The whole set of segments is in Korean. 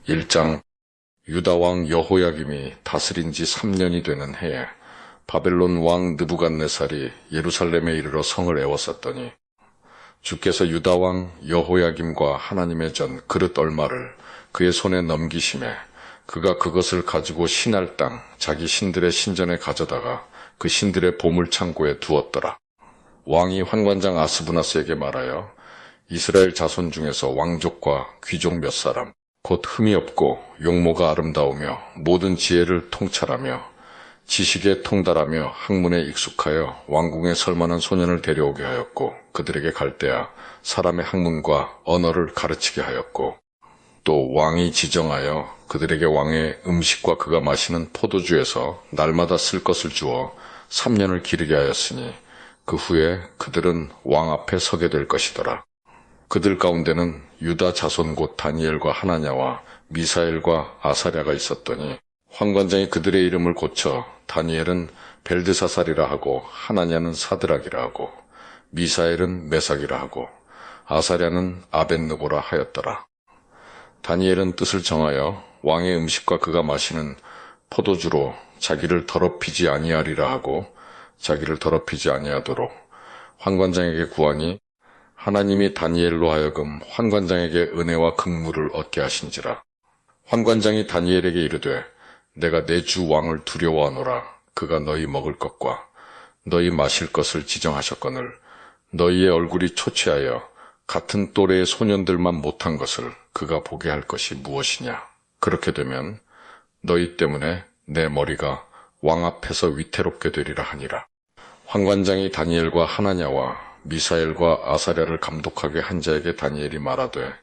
1장. 유다왕 여호야김이 다스린 지 3년이 되는 해에 바벨론 왕 느부갓네살이 예루살렘에 이르러 성을 에워쌌더니 주께서 유다왕 여호야김과 하나님의 전 그릇 얼마를 그의 손에 넘기심에 그가 그것을 가지고 신할 땅 자기 신들의 신전에 가져다가 그 신들의 보물창고에 두었더라. 왕이 환관장 아스부나스에게 말하여 이스라엘 자손 중에서 왕족과 귀족 몇 사람 곧 흠이 없고 용모가 아름다우며 모든 지혜를 통찰하며 지식에 통달하며 학문에 익숙하여 왕궁에 설만한 소년을 데려오게 하였고 그들에게 갈대아 사람의 학문과 언어를 가르치게 하였고 또 왕이 지정하여 그들에게 왕의 음식과 그가 마시는 포도주에서 날마다 쓸 것을 주어 3년을 기르게 하였으니 그 후에 그들은 왕 앞에 서게 될 것이더라. 그들 가운데는 유다 자손 곧 다니엘과 하나냐와 미사엘과 아사랴가 있었더니 환관장이 그들의 이름을 고쳐 다니엘은 벨드사살이라 하고 하나냐는 사드락이라 하고 미사엘은 메삭이라 하고 아사랴는 아벳느고라 하였더라. 다니엘은 뜻을 정하여 왕의 음식과 그가 마시는 포도주로 자기를 더럽히지 아니하리라 하고 자기를 더럽히지 아니하도록 환관장에게 구하니 하나님이 다니엘로 하여금 환관장에게 은혜와 긍휼을 얻게 하신지라. 환관장이 다니엘에게 이르되 내가 내 주 왕을 두려워하노라. 그가 너희 먹을 것과 너희 마실 것을 지정하셨거늘 너희의 얼굴이 초췌하여 같은 또래의 소년들만 못한 것을 그가 보게 할 것이 무엇이냐. 그렇게 되면 너희 때문에 내 머리가 왕 앞에서 위태롭게 되리라 하니라. 환관장이 다니엘과 하나냐와 미사엘과 아사랴를 감독하게 한 자에게 다니엘이 말하되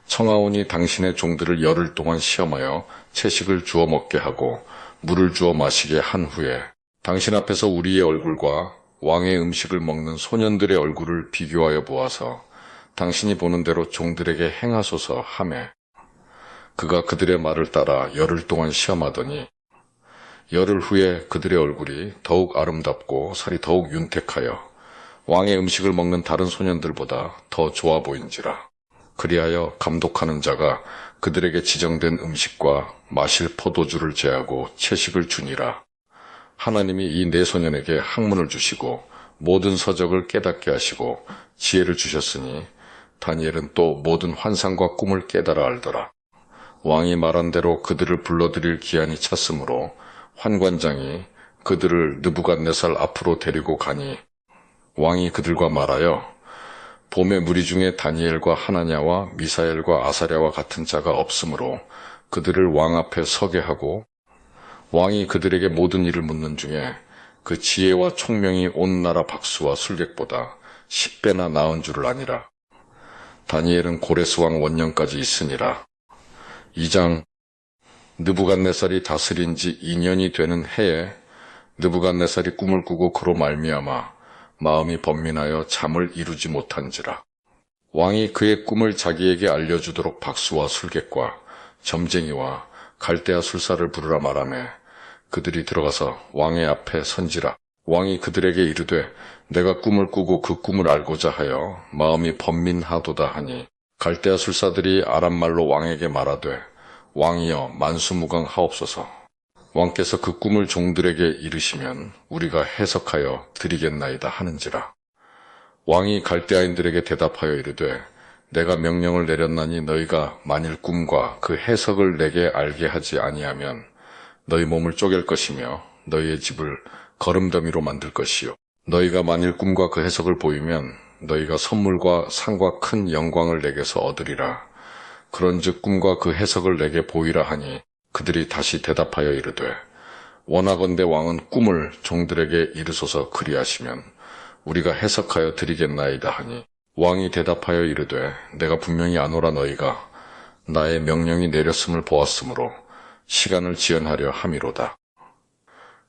청하오니 당신의 종들을 열흘 동안 시험하여 채식을 주어 먹게 하고 물을 주어 마시게 한 후에 당신 앞에서 우리의 얼굴과 왕의 음식을 먹는 소년들의 얼굴을 비교하여 보아서 당신이 보는 대로 종들에게 행하소서 하매 그가 그들의 말을 따라 열흘 동안 시험하더니 열흘 후에 그들의 얼굴이 더욱 아름답고 살이 더욱 윤택하여 왕의 음식을 먹는 다른 소년들보다 더 좋아 보인지라. 그리하여 감독하는 자가 그들에게 지정된 음식과 마실 포도주를 제하고 채식을 주니라. 하나님이 이 네 소년에게 학문을 주시고 모든 서적을 깨닫게 하시고 지혜를 주셨으니 다니엘은 또 모든 환상과 꿈을 깨달아 알더라. 왕이 말한 대로 그들을 불러들일 기한이 찼으므로 환관장이 그들을 느부갓네살 앞으로 데리고 가니 왕이 그들과 말하여 봄의 무리 중에 다니엘과 하나냐와 미사엘과 아사랴와 같은 자가 없으므로 그들을 왕 앞에 서게 하고 왕이 그들에게 모든 일을 묻는 중에 그 지혜와 총명이 온 나라 박수와 술객보다 10배나 나은 줄을 아니라. 다니엘은 고레스 왕 원년까지 있으니라. 2장. 느부갓네살이 다스린 지 2년이 되는 해에 느부갓네살이 꿈을 꾸고 그로 말미암아 마음이 번민하여 잠을 이루지 못한지라. 왕이 그의 꿈을 자기에게 알려주도록 박수와 술객과 점쟁이와 갈대아 술사를 부르라 말하매 그들이 들어가서 왕의 앞에 선지라. 왕이 그들에게 이르되 내가 꿈을 꾸고 그 꿈을 알고자 하여 마음이 번민하도다 하니 갈대아 술사들이 아람말로 왕에게 말하되 왕이여 만수무강하옵소서. 왕께서 그 꿈을 종들에게 이르시면 우리가 해석하여 드리겠나이다 하는지라. 왕이 갈대아인들에게 대답하여 이르되 내가 명령을 내렸나니 너희가 만일 꿈과 그 해석을 내게 알게 하지 아니하면 너희 몸을 쪼갤 것이며 너희의 집을 거름더미로 만들 것이요 너희가 만일 꿈과 그 해석을 보이면 너희가 선물과 상과 큰 영광을 내게서 얻으리라. 그런즉 꿈과 그 해석을 내게 보이라 하니 그들이 다시 대답하여 이르되 원하건대 왕은 꿈을 종들에게 이르소서 그리하시면 우리가 해석하여 드리겠나이다 하니 왕이 대답하여 이르되 내가 분명히 아노라 너희가 나의 명령이 내렸음을 보았으므로 시간을 지연하려 함이로다.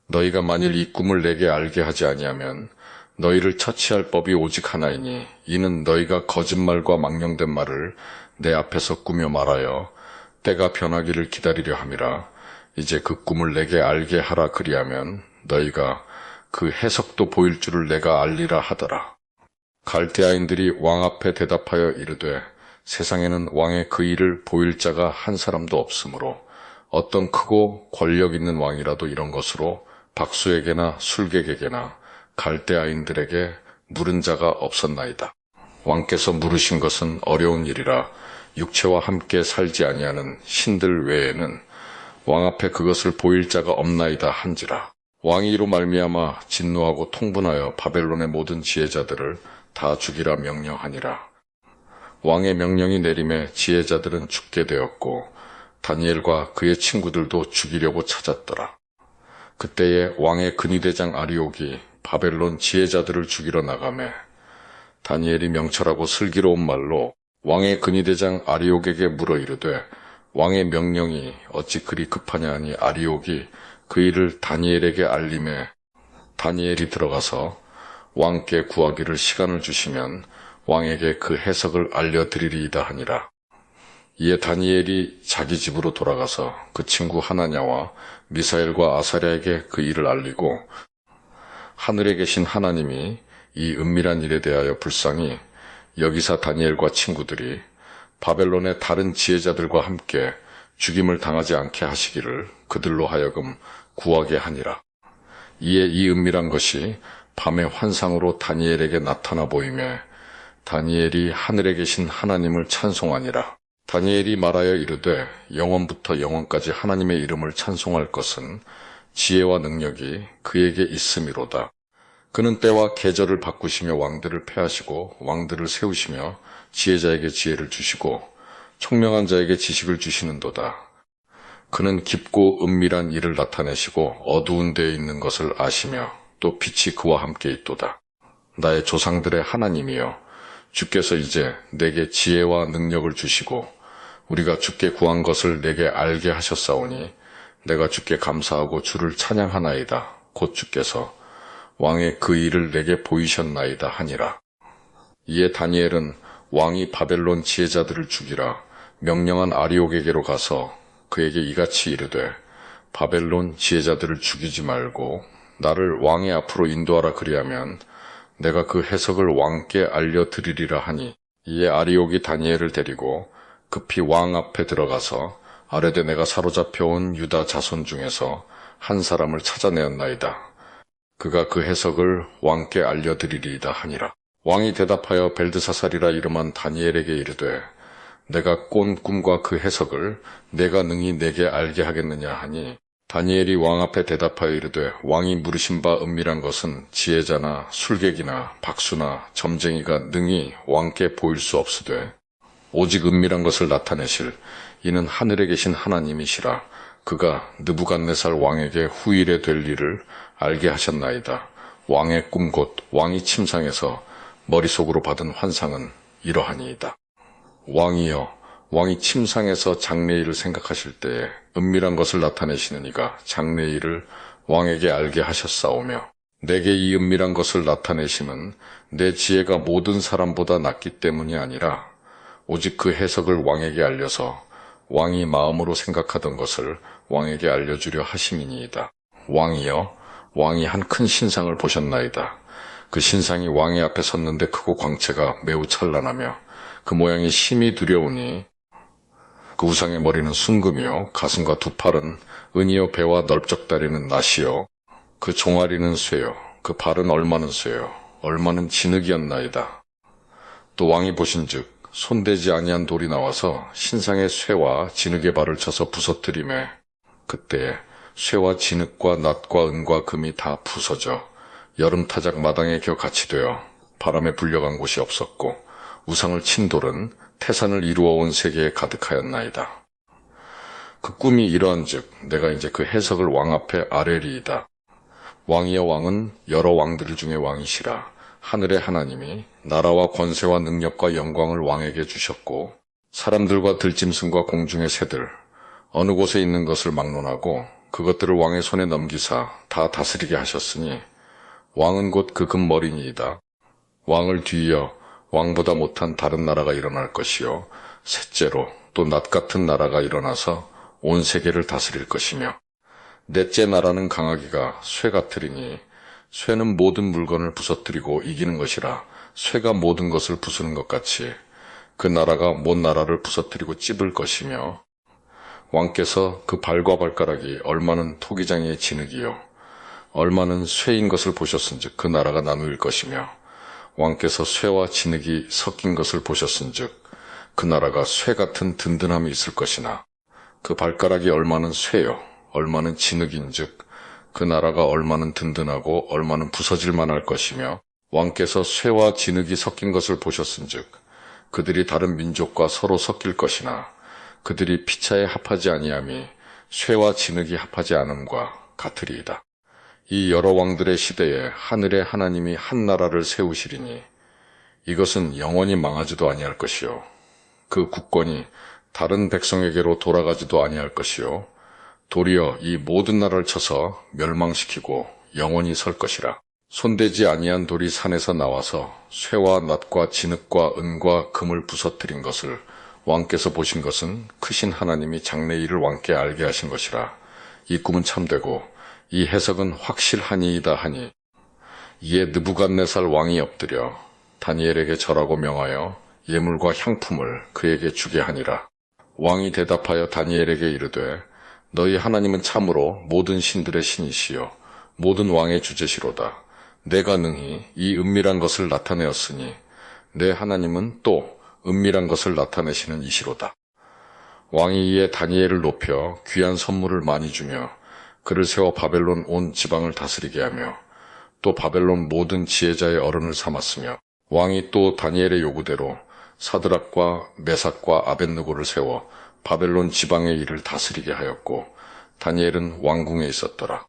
너희가 만일 이 꿈을 내게 알게 하지 아니하면 너희를 처치할 법이 오직 하나이니 이는 너희가 거짓말과 망령된 말을 내 앞에서 꾸며 말하여 때가 변하기를 기다리려 함이라. 이제 그 꿈을 내게 알게 하라 그리하면 너희가 그 해석도 보일 줄을 내가 알리라 하더라. 갈대아인들이 왕 앞에 대답하여 이르되 세상에는 왕의 그 일을 보일 자가 한 사람도 없으므로 어떤 크고 권력 있는 왕이라도 이런 것으로 박수에게나 술객에게나 갈대아인들에게 물은 자가 없었나이다. 왕께서 물으신 것은 어려운 일이라 육체와 함께 살지 아니하는 신들 외에는 왕 앞에 그것을 보일 자가 없나이다 한지라. 왕이 이로 말미암아 진노하고 통분하여 바벨론의 모든 지혜자들을 다 죽이라 명령하니라. 왕의 명령이 내림에 지혜자들은 죽게 되었고 다니엘과 그의 친구들도 죽이려고 찾았더라. 그때에 왕의 근위대장 아리옥이 바벨론 지혜자들을 죽이러 나가매 다니엘이 명철하고 슬기로운 말로 왕의 근위대장 아리옥에게 물어 이르되 왕의 명령이 어찌 그리 급하냐 하니 아리옥이 그 일을 다니엘에게 알림해 다니엘이 들어가서 왕께 구하기를 시간을 주시면 왕에게 그 해석을 알려드리리이다 하니라. 이에 다니엘이 자기 집으로 돌아가서 그 친구 하나냐와 미사엘과 아사랴에게 그 일을 알리고 하늘에 계신 하나님이 이 은밀한 일에 대하여 불쌍히 여기사 다니엘과 친구들이 바벨론의 다른 지혜자들과 함께 죽임을 당하지 않게 하시기를 그들로 하여금 구하게 하니라. 이에 이 은밀한 것이 밤의 환상으로 다니엘에게 나타나 보이매 다니엘이 하늘에 계신 하나님을 찬송하니라. 다니엘이 말하여 이르되 영원부터 영원까지 하나님의 이름을 찬송할 것은 지혜와 능력이 그에게 있음이로다. 그는 때와 계절을 바꾸시며 왕들을 패하시고 왕들을 세우시며 지혜자에게 지혜를 주시고 총명한 자에게 지식을 주시는도다. 그는 깊고 은밀한 일을 나타내시고 어두운 데에 있는 것을 아시며 또 빛이 그와 함께 있도다. 나의 조상들의 하나님이여 주께서 이제 내게 지혜와 능력을 주시고 우리가 주께 구한 것을 내게 알게 하셨사오니 내가 주께 감사하고 주를 찬양하나이다. 곧 주께서 왕의 그 일을 내게 보이셨나이다 하니라. 이에 다니엘은 왕이 바벨론 지혜자들을 죽이라 명령한 아리옥에게로 가서 그에게 이같이 이르되 바벨론 지혜자들을 죽이지 말고 나를 왕의 앞으로 인도하라 그리하면 내가 그 해석을 왕께 알려드리리라 하니 이에 아리옥이 다니엘을 데리고 급히 왕 앞에 들어가서 아뢰되 내가 사로잡혀온 유다 자손 중에서 한 사람을 찾아내었나이다. 그가 그 해석을 왕께 알려드리리이다 하니라. 왕이 대답하여 벨드사살이라 이름한 다니엘에게 이르되 내가 꼰 꿈과 그 해석을 내가 능히 내게 알게 하겠느냐 하니 다니엘이 왕 앞에 대답하여 이르되 왕이 물으신 바 은밀한 것은 지혜자나 술객이나 박수나 점쟁이가 능히 왕께 보일 수 없으되 오직 은밀한 것을 나타내실 이는 하늘에 계신 하나님이시라. 그가 느부갓네살 왕에게 후일에 될 일을 알게 하셨나이다. 왕의 꿈 곧 왕이 침상에서 머릿속으로 받은 환상은 이러하니이다. 왕이여 왕이 침상에서 장래일을 생각하실 때에 은밀한 것을 나타내시는 이가 장래일을 왕에게 알게 하셨사오며 내게 이 은밀한 것을 나타내심은 내 지혜가 모든 사람보다 낫기 때문이 아니라 오직 그 해석을 왕에게 알려서 왕이 마음으로 생각하던 것을 왕에게 알려주려 하심이니이다. 왕이여 왕이 한 큰 신상을 보셨나이다. 그 신상이 왕의 앞에 섰는데 크고 광채가 매우 찬란하며 그 모양이 심히 두려우니 그 우상의 머리는 순금이요 가슴과 두 팔은 은이요 배와 넓적다리는 낫이요 그 종아리는 쇠요 그 발은 얼마는 쇠요 얼마는 진흙이었나이다. 또 왕이 보신즉 손대지 아니한 돌이 나와서 신상의 쇠와 진흙의 발을 쳐서 부서뜨리매 그때에 쇠와 진흙과 낫과 은과 금이 다 부서져 여름 타작 마당에 겨 같이 되어 바람에 불려간 곳이 없었고 우상을 친 돌은 태산을 이루어온 세계에 가득하였나이다. 그 꿈이 이러한즉 내가 이제 그 해석을 왕 앞에 아뢰리이다. 왕이여 왕은 여러 왕들 중에 왕이시라. 하늘의 하나님이 나라와 권세와 능력과 영광을 왕에게 주셨고 사람들과 들짐승과 공중의 새들 어느 곳에 있는 것을 막론하고 그것들을 왕의 손에 넘기사 다 다스리게 하셨으니 왕은 곧 그 금머리니이다. 왕을 뒤이어 왕보다 못한 다른 나라가 일어날 것이요 셋째로 또 낫 같은 나라가 일어나서 온 세계를 다스릴 것이며 넷째 나라는 강하기가 쇠 같으리니 쇠는 모든 물건을 부서뜨리고 이기는 것이라 쇠가 모든 것을 부수는 것 같이 그 나라가 못 나라를 부서뜨리고 찝을 것이며 왕께서 그 발과 발가락이 얼마는 토기장의 진흙이요 얼마는 쇠인 것을 보셨은즉 그 나라가 나누일 것이며 왕께서 쇠와 진흙이 섞인 것을 보셨은즉 그 나라가 쇠 같은 든든함이 있을 것이나 그 발가락이 얼마는 쇠요 얼마는 진흙인즉 그 나라가 얼마는 든든하고 얼마는 부서질 만할 것이며 왕께서 쇠와 진흙이 섞인 것을 보셨은즉 그들이 다른 민족과 서로 섞일 것이나 그들이 피차에 합하지 아니함이 쇠와 진흙이 합하지 않음과 같으리이다. 이 여러 왕들의 시대에 하늘의 하나님이 한 나라를 세우시리니 이것은 영원히 망하지도 아니할 것이요 그 국권이 다른 백성에게로 돌아가지도 아니할 것이요 도리어 이 모든 나라를 쳐서 멸망시키고 영원히 설 것이라. 손대지 아니한 돌이 산에서 나와서 쇠와 낫과 진흙과 은과 금을 부서뜨린 것을 왕께서 보신 것은 크신 하나님이 장래 일을 왕께 알게 하신 것이라. 이 꿈은 참되고 이 해석은 확실하니이다 하니 이에 느부갓네살 왕이 엎드려 다니엘에게 절하고 명하여 예물과 향품을 그에게 주게 하니라. 왕이 대답하여 다니엘에게 이르되 너희 하나님은 참으로 모든 신들의 신이시요 모든 왕의 주제시로다. 내가 능히 이 은밀한 것을 나타내었으니 내 하나님은 또 은밀한 것을 나타내시는 이시로다. 왕이 이에 다니엘을 높여 귀한 선물을 많이 주며 그를 세워 바벨론 온 지방을 다스리게 하며 또 바벨론 모든 지혜자의 어른을 삼았으며 왕이 또 다니엘의 요구대로 사드락과 메삭과 아벳느고를 세워 바벨론 지방의 일을 다스리게 하였고 다니엘은 왕궁에 있었더라.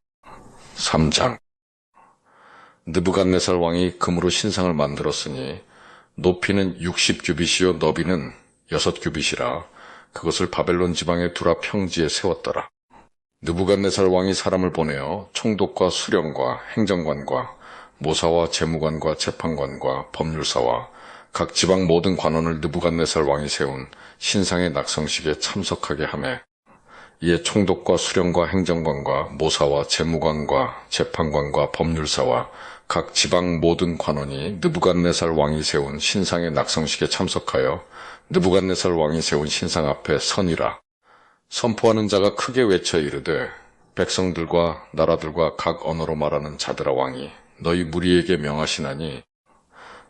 3장 느부갓네살 왕이 금으로 신상을 만들었으니 높이는 60규빗이요 너비는 6규빗이라 그것을 바벨론 지방의 두라 평지에 세웠더라. 느부갓네살 왕이 사람을 보내어 총독과 수령과 행정관과 모사와 재무관과 재판관과 법률사와 각 지방 모든 관원을 느부갓네살 왕이 세운 신상의 낙성식에 참석하게 하매 이에 총독과 수령과 행정관과 모사와 재무관과 재판관과 법률사와 각 지방 모든 관원이 느부갓네살 왕이 세운 신상의 낙성식에 참석하여 느부갓네살 왕이 세운 신상 앞에 서니라. 선포하는 자가 크게 외쳐 이르되 백성들과 나라들과 각 언어로 말하는 자들아 왕이 너희 무리에게 명하시나니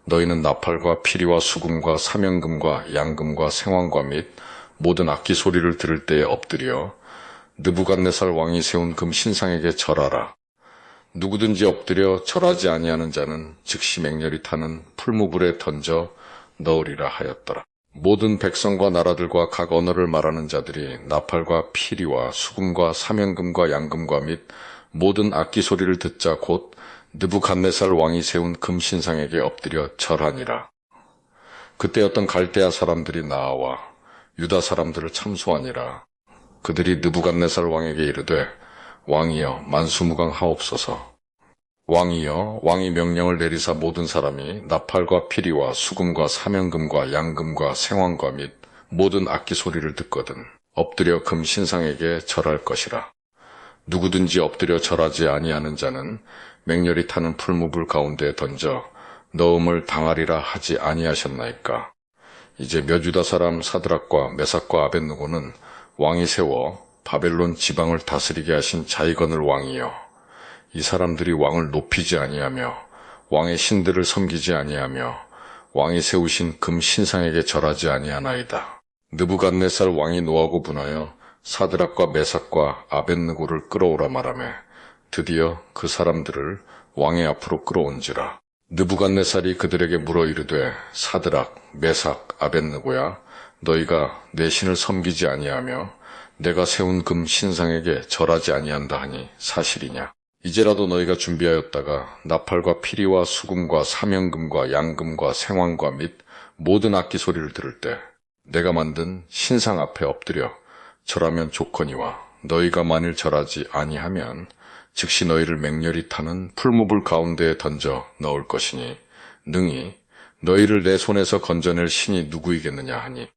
너희는 나팔과 피리와 수금과 사명금과 양금과 생황과 및 모든 악기 소리를 들을 때에 엎드려 느부갓네살 왕이 세운 금 신상에게 절하라. 누구든지 엎드려 절하지 아니하는 자는 즉시 맹렬히 타는 풀무불에 던져 넣으리라 하였더라. 모든 백성과 나라들과 각 언어를 말하는 자들이 나팔과 피리와 수금과 사명금과 양금과 및 모든 악기 소리를 듣자 곧 느부갓네살 왕이 세운 금 신상에게 엎드려 절하니라. 그때 어떤 갈대아 사람들이 나와 유다 사람들을 참소하니라. 그들이 느부갓네살 왕에게 이르되 왕이여 만수무강하옵소서. 왕이여 왕이 명령을 내리사 모든 사람이 나팔과 피리와 수금과 사명금과 양금과 생황과 및 모든 악기 소리를 듣거든 엎드려 금 신상에게 절할 것이라. 누구든지 엎드려 절하지 아니하는 자는 맹렬히 타는 풀무불 가운데 던져 넣음을 당하리라 하지 아니하셨나이까. 이제 몇 유다 사람 사드락과 메삭과 아벳느고는 왕이 세워 바벨론 지방을 다스리게 하신 자이건을 왕이여 이 사람들이 왕을 높이지 아니하며 왕의 신들을 섬기지 아니하며 왕이 세우신 금 신상에게 절하지 아니하나이다. 느부갓네살 왕이 노하고 분하여 사드락과 메삭과 아벳느고를 끌어오라 말하며 드디어 그 사람들을 왕의 앞으로 끌어온지라. 느부갓네살이 그들에게 물어 이르되 사드락, 메삭, 아벳느고야 너희가 내 신을 섬기지 아니하며 내가 세운 금 신상에게 절하지 아니한다 하니 사실이냐. 이제라도 너희가 준비하였다가 나팔과 피리와 수금과 사명금과 양금과 생황과 및 모든 악기 소리를 들을 때 내가 만든 신상 앞에 엎드려 절하면 좋거니와 너희가 만일 절하지 아니하면 즉시 너희를 맹렬히 타는 풀무불 가운데에 던져 넣을 것이니 능히 너희를 내 손에서 건져낼 신이 누구이겠느냐 하니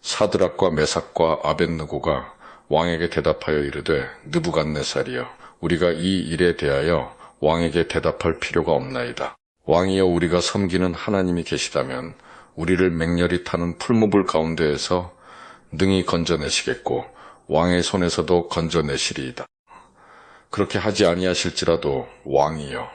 사드락과 메삭과 아벳느고가 왕에게 대답하여 이르되 느부갓네살이여 우리가 이 일에 대하여 왕에게 대답할 필요가 없나이다. 왕이여 우리가 섬기는 하나님이 계시다면 우리를 맹렬히 타는 풀무불 가운데에서 능히 건져내시겠고 왕의 손에서도 건져내시리이다. 그렇게 하지 아니하실지라도 왕이여,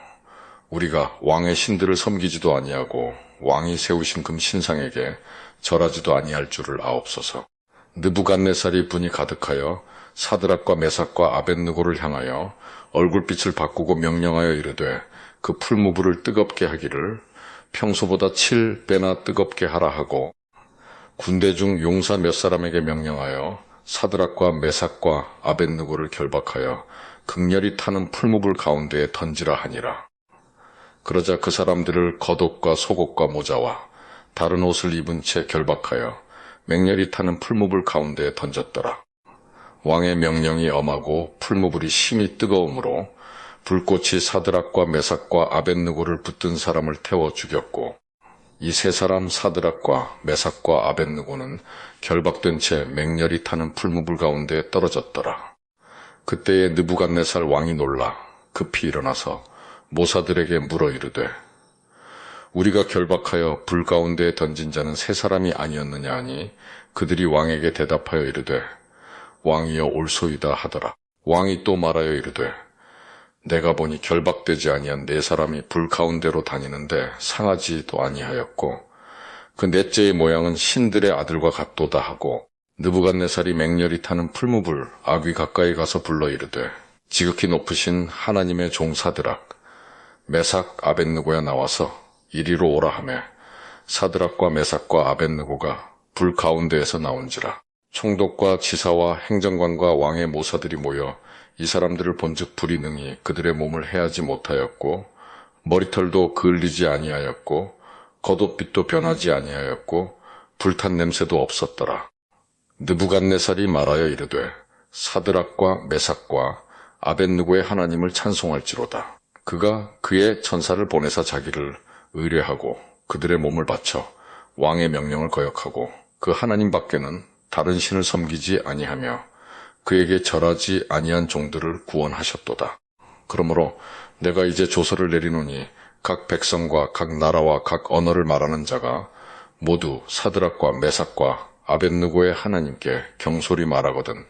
우리가 왕의 신들을 섬기지도 아니하고 왕이 세우신 금 신상에게 절하지도 아니할 줄을 아옵소서. 느부갓네살이 분이 가득하여 사드락과 메삭과 아벳느고를 향하여 얼굴빛을 바꾸고 명령하여 이르되 그 풀무불을 뜨겁게 하기를 평소보다 7배나 뜨겁게 하라 하고, 군대 중 용사 몇 사람에게 명령하여 사드락과 메삭과 아벳느고를 결박하여 극렬히 타는 풀무불 가운데에 던지라 하니라. 그러자 그 사람들을 겉옷과 속옷과 모자와 다른 옷을 입은 채 결박하여 맹렬히 타는 풀무불 가운데에 던졌더라. 왕의 명령이 엄하고 풀무불이 심히 뜨거우므로 불꽃이 사드락과 메삭과 아벳느고를 붙든 사람을 태워 죽였고, 이 세 사람 사드락과 메삭과 아벳느고는 결박된 채 맹렬히 타는 풀무불 가운데에 떨어졌더라. 그때에 느부갓네살 왕이 놀라 급히 일어나서 모사들에게 물어 이르되, 우리가 결박하여 불 가운데에 던진 자는 세 사람이 아니었느냐 하니, 그들이 왕에게 대답하여 이르되 왕이여 옳소이다 하더라. 왕이 또 말하여 이르되, 내가 보니 결박되지 아니한 네 사람이 불 가운데로 다니는데 상하지도 아니하였고, 그 넷째의 모양은 신들의 아들과 같도다 하고, 느부갓네살이 맹렬히 타는 풀무불 아귀 가까이 가서 불러 이르되, 지극히 높으신 하나님의 종 사드락, 메삭, 아벳느고야 나와서 이리로 오라 하매, 사드락과 메삭과 아벳느고가 불 가운데에서 나온지라. 총독과 지사와 행정관과 왕의 모사들이 모여 이 사람들을 본즉 불이 능히 그들의 몸을 해하지 못하였고, 머리털도 그을리지 아니하였고, 겉옷빛도 변하지 아니하였고, 불탄 냄새도 없었더라. 느부갓네살이 말하여 이르되, 사드락과 메삭과 아벳느고의 하나님을 찬송할지로다. 그가 그의 천사를 보내사 자기를 의뢰하고 그들의 몸을 바쳐 왕의 명령을 거역하고 그 하나님 밖에는 다른 신을 섬기지 아니하며 그에게 절하지 아니한 종들을 구원하셨도다. 그러므로 내가 이제 조서를 내리노니 각 백성과 각 나라와 각 언어를 말하는 자가 모두 사드락과 메삭과 아벳느고의 하나님께 경솔히 말하거든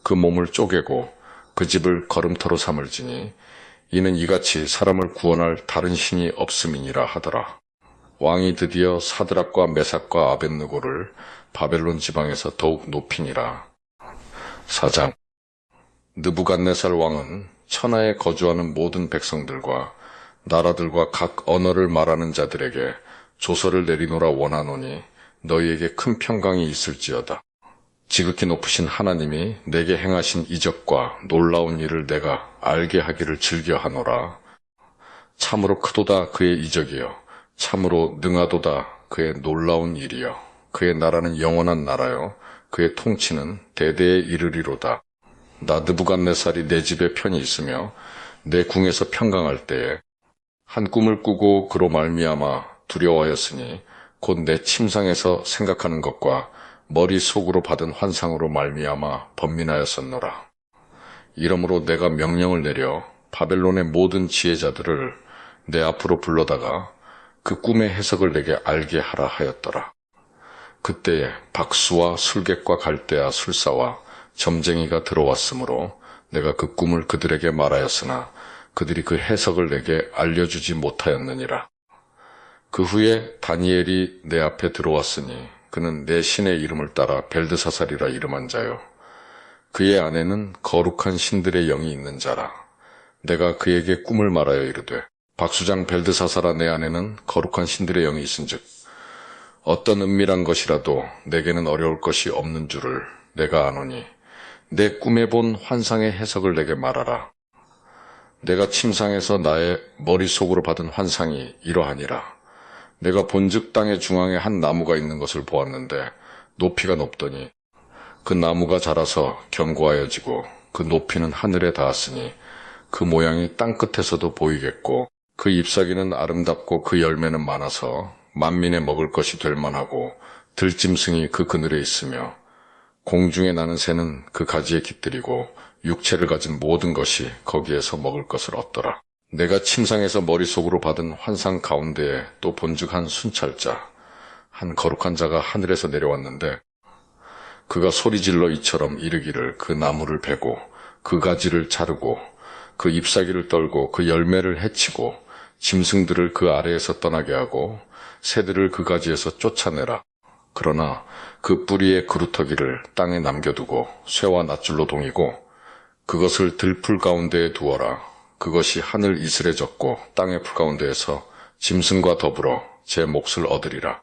그 몸을 쪼개고 그 집을 걸음터로 삼을지니 이는 이같이 사람을 구원할 다른 신이 없음이니라 하더라. 왕이 드디어 사드락과 메삭과 아벳느고를 바벨론 지방에서 더욱 높이니라. 4장. 느부갓네살 왕은 천하에 거주하는 모든 백성들과 나라들과 각 언어를 말하는 자들에게 조서를 내리노라 원하노니 너희에게 큰 평강이 있을지어다. 지극히 높으신 하나님이 내게 행하신 이적과 놀라운 일을 내가 알게 하기를 즐겨하노라. 참으로 크도다 그의 이적이여, 참으로 능하도다 그의 놀라운 일이여. 그의 나라는 영원한 나라여, 그의 통치는 대대에 이르리로다. 나 느부갓네살이 내 집에 편히 있으며 내 궁에서 평강할 때에 한 꿈을 꾸고 그로 말미암아 두려워하였으니 곧 내 침상에서 생각하는 것과 머릿속으로 받은 환상으로 말미암아 번민하였었노라. 이러므로 내가 명령을 내려 바벨론의 모든 지혜자들을 내 앞으로 불러다가 그 꿈의 해석을 내게 알게 하라 하였더라. 그때에 박수와 술객과 갈대아 술사와 점쟁이가 들어왔으므로 내가 그 꿈을 그들에게 말하였으나 그들이 그 해석을 내게 알려주지 못하였느니라. 그 후에 다니엘이 내 앞에 들어왔으니 그는 내 신의 이름을 따라 벨드사살이라 이름한 자요. 그의 안에는 거룩한 신들의 영이 있는 자라. 내가 그에게 꿈을 말하여 이르되, 박수장 벨드사살아, 내 안에는 거룩한 신들의 영이 있은즉 어떤 은밀한 것이라도 내게는 어려울 것이 없는 줄을 내가 아노니 내 꿈에 본 환상의 해석을 내게 말하라. 내가 침상에서 나의 머릿속으로 받은 환상이 이러하니라. 내가 본즉 땅의 중앙에 한 나무가 있는 것을 보았는데 높이가 높더니 그 나무가 자라서 견고하여지고 그 높이는 하늘에 닿았으니 그 모양이 땅끝에서도 보이겠고 그 잎사귀는 아름답고 그 열매는 많아서 만민의 먹을 것이 될 만하고 들짐승이 그 그늘에 있으며 공중에 나는 새는 그 가지에 깃들이고 육체를 가진 모든 것이 거기에서 먹을 것을 얻더라. 내가 침상에서 머릿속으로 받은 환상 가운데에 또 본즉 한 순찰자, 한 거룩한 자가 하늘에서 내려왔는데 그가 소리질러 이처럼 이르기를 그 나무를 베고 그 가지를 자르고 그 잎사귀를 떨고 그 열매를 해치고 짐승들을 그 아래에서 떠나게 하고 새들을 그 가지에서 쫓아내라. 그러나 그 뿌리의 그루터기를 땅에 남겨두고 쇠와 낫줄로 동이고 그것을 들풀 가운데에 두어라. 그것이 하늘 이슬에 젖고 땅의 풀 가운데에서 짐승과 더불어 제 몫을 얻으리라.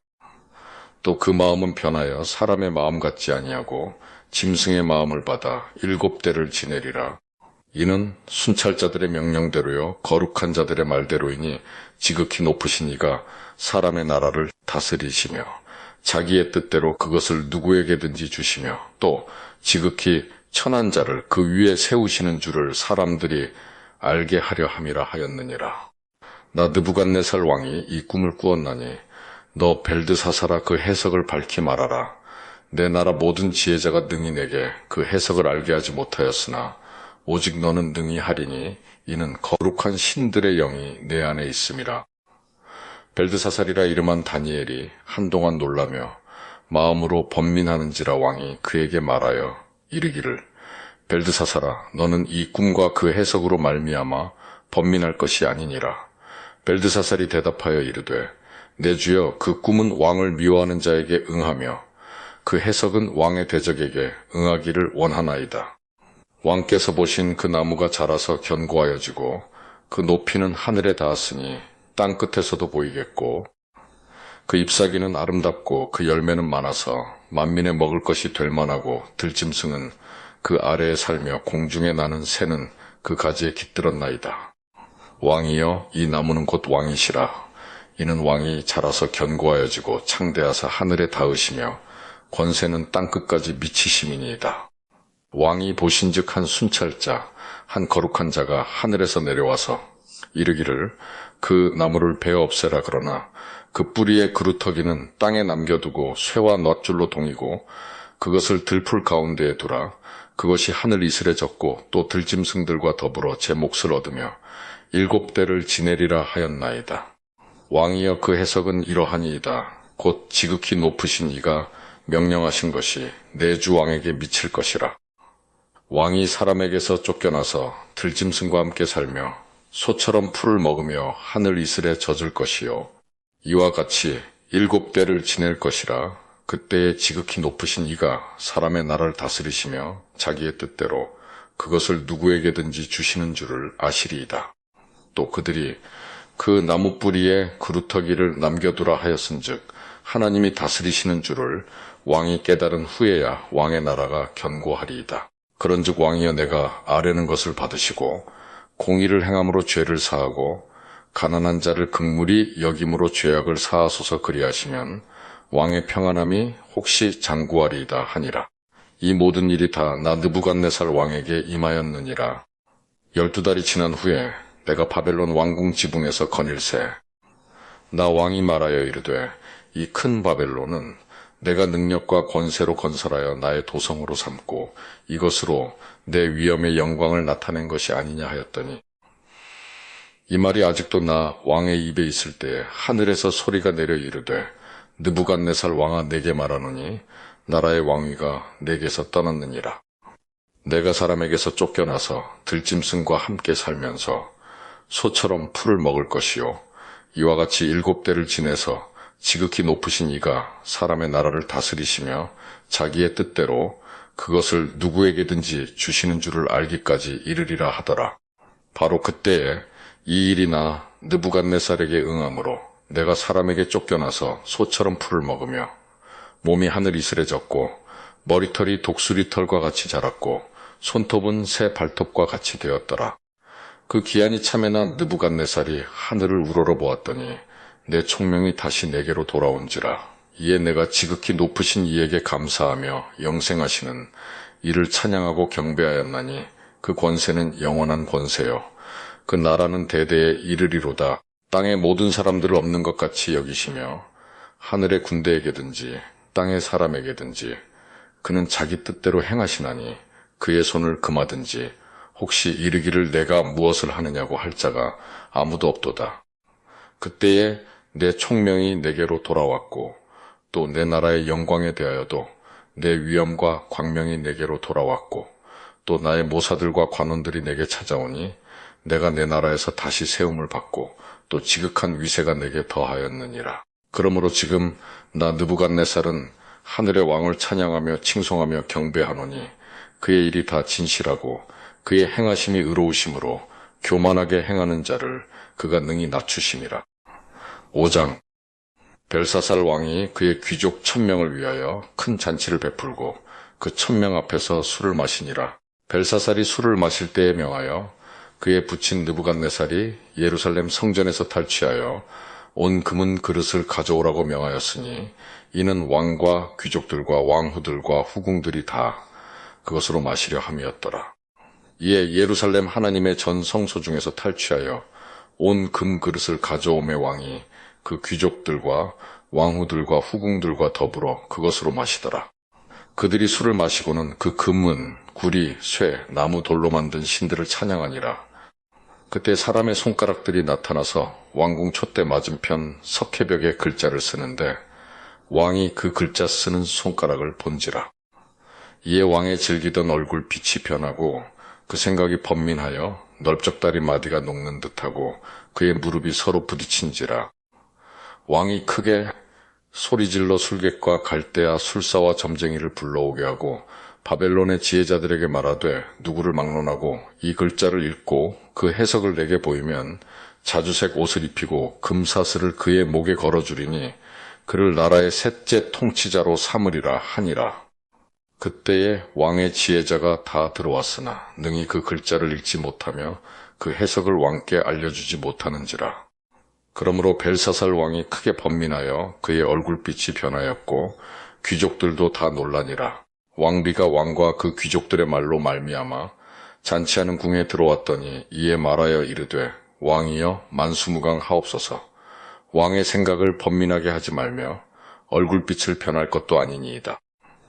또 그 마음은 변하여 사람의 마음 같지 아니하고 짐승의 마음을 받아 7대를 지내리라. 이는 순찰자들의 명령대로요 거룩한 자들의 말대로이니 지극히 높으신 이가 사람의 나라를 다스리시며 자기의 뜻대로 그것을 누구에게든지 주시며 또 지극히 천한 자를 그 위에 세우시는 줄을 사람들이 알게 하려 함이라 하였느니라. 나 느부갓네살 왕이 이 꿈을 꾸었나니 너 벨드사사라 그 해석을 밝히 말하라. 내 나라 모든 지혜자가 능히 내게 그 해석을 알게 하지 못하였으나 오직 너는 능히 하리니 이는 거룩한 신들의 영이 내 안에 있음이라. 벨드사살이라 이름한 다니엘이 한동안 놀라며 마음으로 번민하는지라 왕이 그에게 말하여 이르기를 벨드사살아 너는 이 꿈과 그 해석으로 말미암아 번민할 것이 아니니라. 벨드사살이 대답하여 이르되 내 주여 그 꿈은 왕을 미워하는 자에게 응하며 그 해석은 왕의 대적에게 응하기를 원하나이다. 왕께서 보신 그 나무가 자라서 견고하여지고 그 높이는 하늘에 닿았으니 땅 끝에서도 보이겠고 그 잎사귀는 아름답고 그 열매는 많아서 만민의 먹을 것이 될 만하고 들짐승은 그 아래에 살며 공중에 나는 새는 그 가지에 깃들었나이다. 왕이여 이 나무는 곧 왕이시라. 이는 왕이 자라서 견고하여지고 창대하사 하늘에 닿으시며 권세는 땅끝까지 미치심이니이다. 왕이 보신즉 한 순찰자 한 거룩한 자가 하늘에서 내려와서 이르기를 그 나무를 베어 없애라. 그러나 그 뿌리의 그루터기는 땅에 남겨두고 쇠와 낫줄로 동이고 그것을 들풀 가운데에 두라. 그것이 하늘 이슬에 젖고 또 들짐승들과 더불어 제 몫을 얻으며 7대를 지내리라 하였나이다. 왕이여 그 해석은 이러하니이다. 곧 지극히 높으신 이가 명령하신 것이 내 주 왕에게 미칠 것이라. 왕이 사람에게서 쫓겨나서 들짐승과 함께 살며 소처럼 풀을 먹으며 하늘 이슬에 젖을 것이요 이와 같이 7대를 지낼 것이라. 그때에 지극히 높으신 이가 사람의 나라를 다스리시며 자기의 뜻대로 그것을 누구에게든지 주시는 줄을 아시리이다. 또 그들이 그 나무 뿌리에 그루터기를 남겨두라 하였은즉 하나님이 다스리시는 줄을 왕이 깨달은 후에야 왕의 나라가 견고하리이다. 그런즉 왕이여 내가 아뢰는 것을 받으시고 공의를 행함으로 죄를 사하고 가난한 자를 극물히 여김으로 죄악을 사하소서. 그리하시면 왕의 평안함이 혹시 장구하리이다 하니라. 이 모든 일이 다 나 느부갓네살 왕에게 임하였느니라. 12달이 지난 후에 내가 바벨론 왕궁 지붕에서 거닐새 나 왕이 말하여 이르되 이 큰 바벨론은 내가 능력과 권세로 건설하여 나의 도성으로 삼고 이것으로 내 위엄의 영광을 나타낸 것이 아니냐 하였더니 이 말이 아직도 나 왕의 입에 있을 때 하늘에서 소리가 내려 이르되 느부갓네살 왕아 내게 말하노니 나라의 왕위가 내게서 떠났느니라. 내가 사람에게서 쫓겨나서 들짐승과 함께 살면서 소처럼 풀을 먹을 것이요 이와 같이 7대를 지내서 지극히 높으신 이가 사람의 나라를 다스리시며 자기의 뜻대로 그것을 누구에게든지 주시는 줄을 알기까지 이르리라 하더라. 바로 그때에 이 일이 나 느부갓네살에게 응함으로 내가 사람에게 쫓겨나서 소처럼 풀을 먹으며 몸이 하늘 이슬에 젖고 머리털이 독수리털과 같이 자랐고 손톱은 새 발톱과 같이 되었더라. 그 기한이 참에나 느부갓네살이 하늘을 우러러 보았더니 내 총명이 다시 내게로 돌아온지라. 이에 내가 지극히 높으신 이에게 감사하며 영생하시는 이를 찬양하고 경배하였나니 그 권세는 영원한 권세요 그 나라는 대대에 이르리로다. 땅의 모든 사람들을 없는 것 같이 여기시며 하늘의 군대에게든지 땅의 사람에게든지 그는 자기 뜻대로 행하시나니 그의 손을 금하든지 혹시 이르기를 내가 무엇을 하느냐고 할 자가 아무도 없도다. 그때에 내 총명이 내게로 돌아왔고 또 내 나라의 영광에 대하여도 내 위엄과 광명이 내게로 돌아왔고 또 나의 모사들과 관원들이 내게 찾아오니 내가 내 나라에서 다시 세움을 받고 또 지극한 위세가 내게 더하였느니라. 그러므로 지금 나 느부갓네살은 하늘의 왕을 찬양하며 칭송하며 경배하노니 그의 일이 다 진실하고 그의 행하심이 의로우심으로 교만하게 행하는 자를 그가 능히 낮추심이라. 5장. 벨사살 왕이 그의 귀족 1000명을 위하여 큰 잔치를 베풀고 그 1000명 앞에서 술을 마시니라. 벨사살이 술을 마실 때에 명하여 그의 부친 느부갓네살이 예루살렘 성전에서 탈취하여 온 금은 그릇을 가져오라고 명하였으니 이는 왕과 귀족들과 왕후들과 후궁들이 다 그것으로 마시려 함이었더라. 이에 예루살렘 하나님의 전 성소 중에서 탈취하여 온 금 그릇을 가져오매 왕이 그 귀족들과 왕후들과 후궁들과 더불어 그것으로 마시더라. 그들이 술을 마시고는 그 금은 구리, 쇠, 나무 돌로 만든 신들을 찬양하니라. 그때 사람의 손가락들이 나타나서 왕궁 촛대 맞은편 석회벽에 글자를 쓰는데 왕이 그 글자 쓰는 손가락을 본지라. 이에 왕의 즐기던 얼굴 빛이 변하고 그 생각이 번민하여 넓적다리 마디가 녹는 듯하고 그의 무릎이 서로 부딪힌지라. 왕이 크게 소리질러 술객과 갈대아 술사와 점쟁이를 불러오게 하고 바벨론의 지혜자들에게 말하되 누구를 막론하고 이 글자를 읽고 그 해석을 내게 보이면 자주색 옷을 입히고 금사슬을 그의 목에 걸어주리니 그를 나라의 셋째 통치자로 삼으리라 하니라. 그때에 왕의 지혜자가 다 들어왔으나 능히 그 글자를 읽지 못하며 그 해석을 왕께 알려주지 못하는지라. 그러므로 벨사살 왕이 크게 번민하여 그의 얼굴빛이 변하였고 귀족들도 다 놀라니라. 왕비가 왕과 그 귀족들의 말로 말미암아 잔치하는 궁에 들어왔더니 이에 말하여 이르되 왕이여 만수무강 하옵소서. 왕의 생각을 번민하게 하지 말며 얼굴빛을 변할 것도 아니니이다.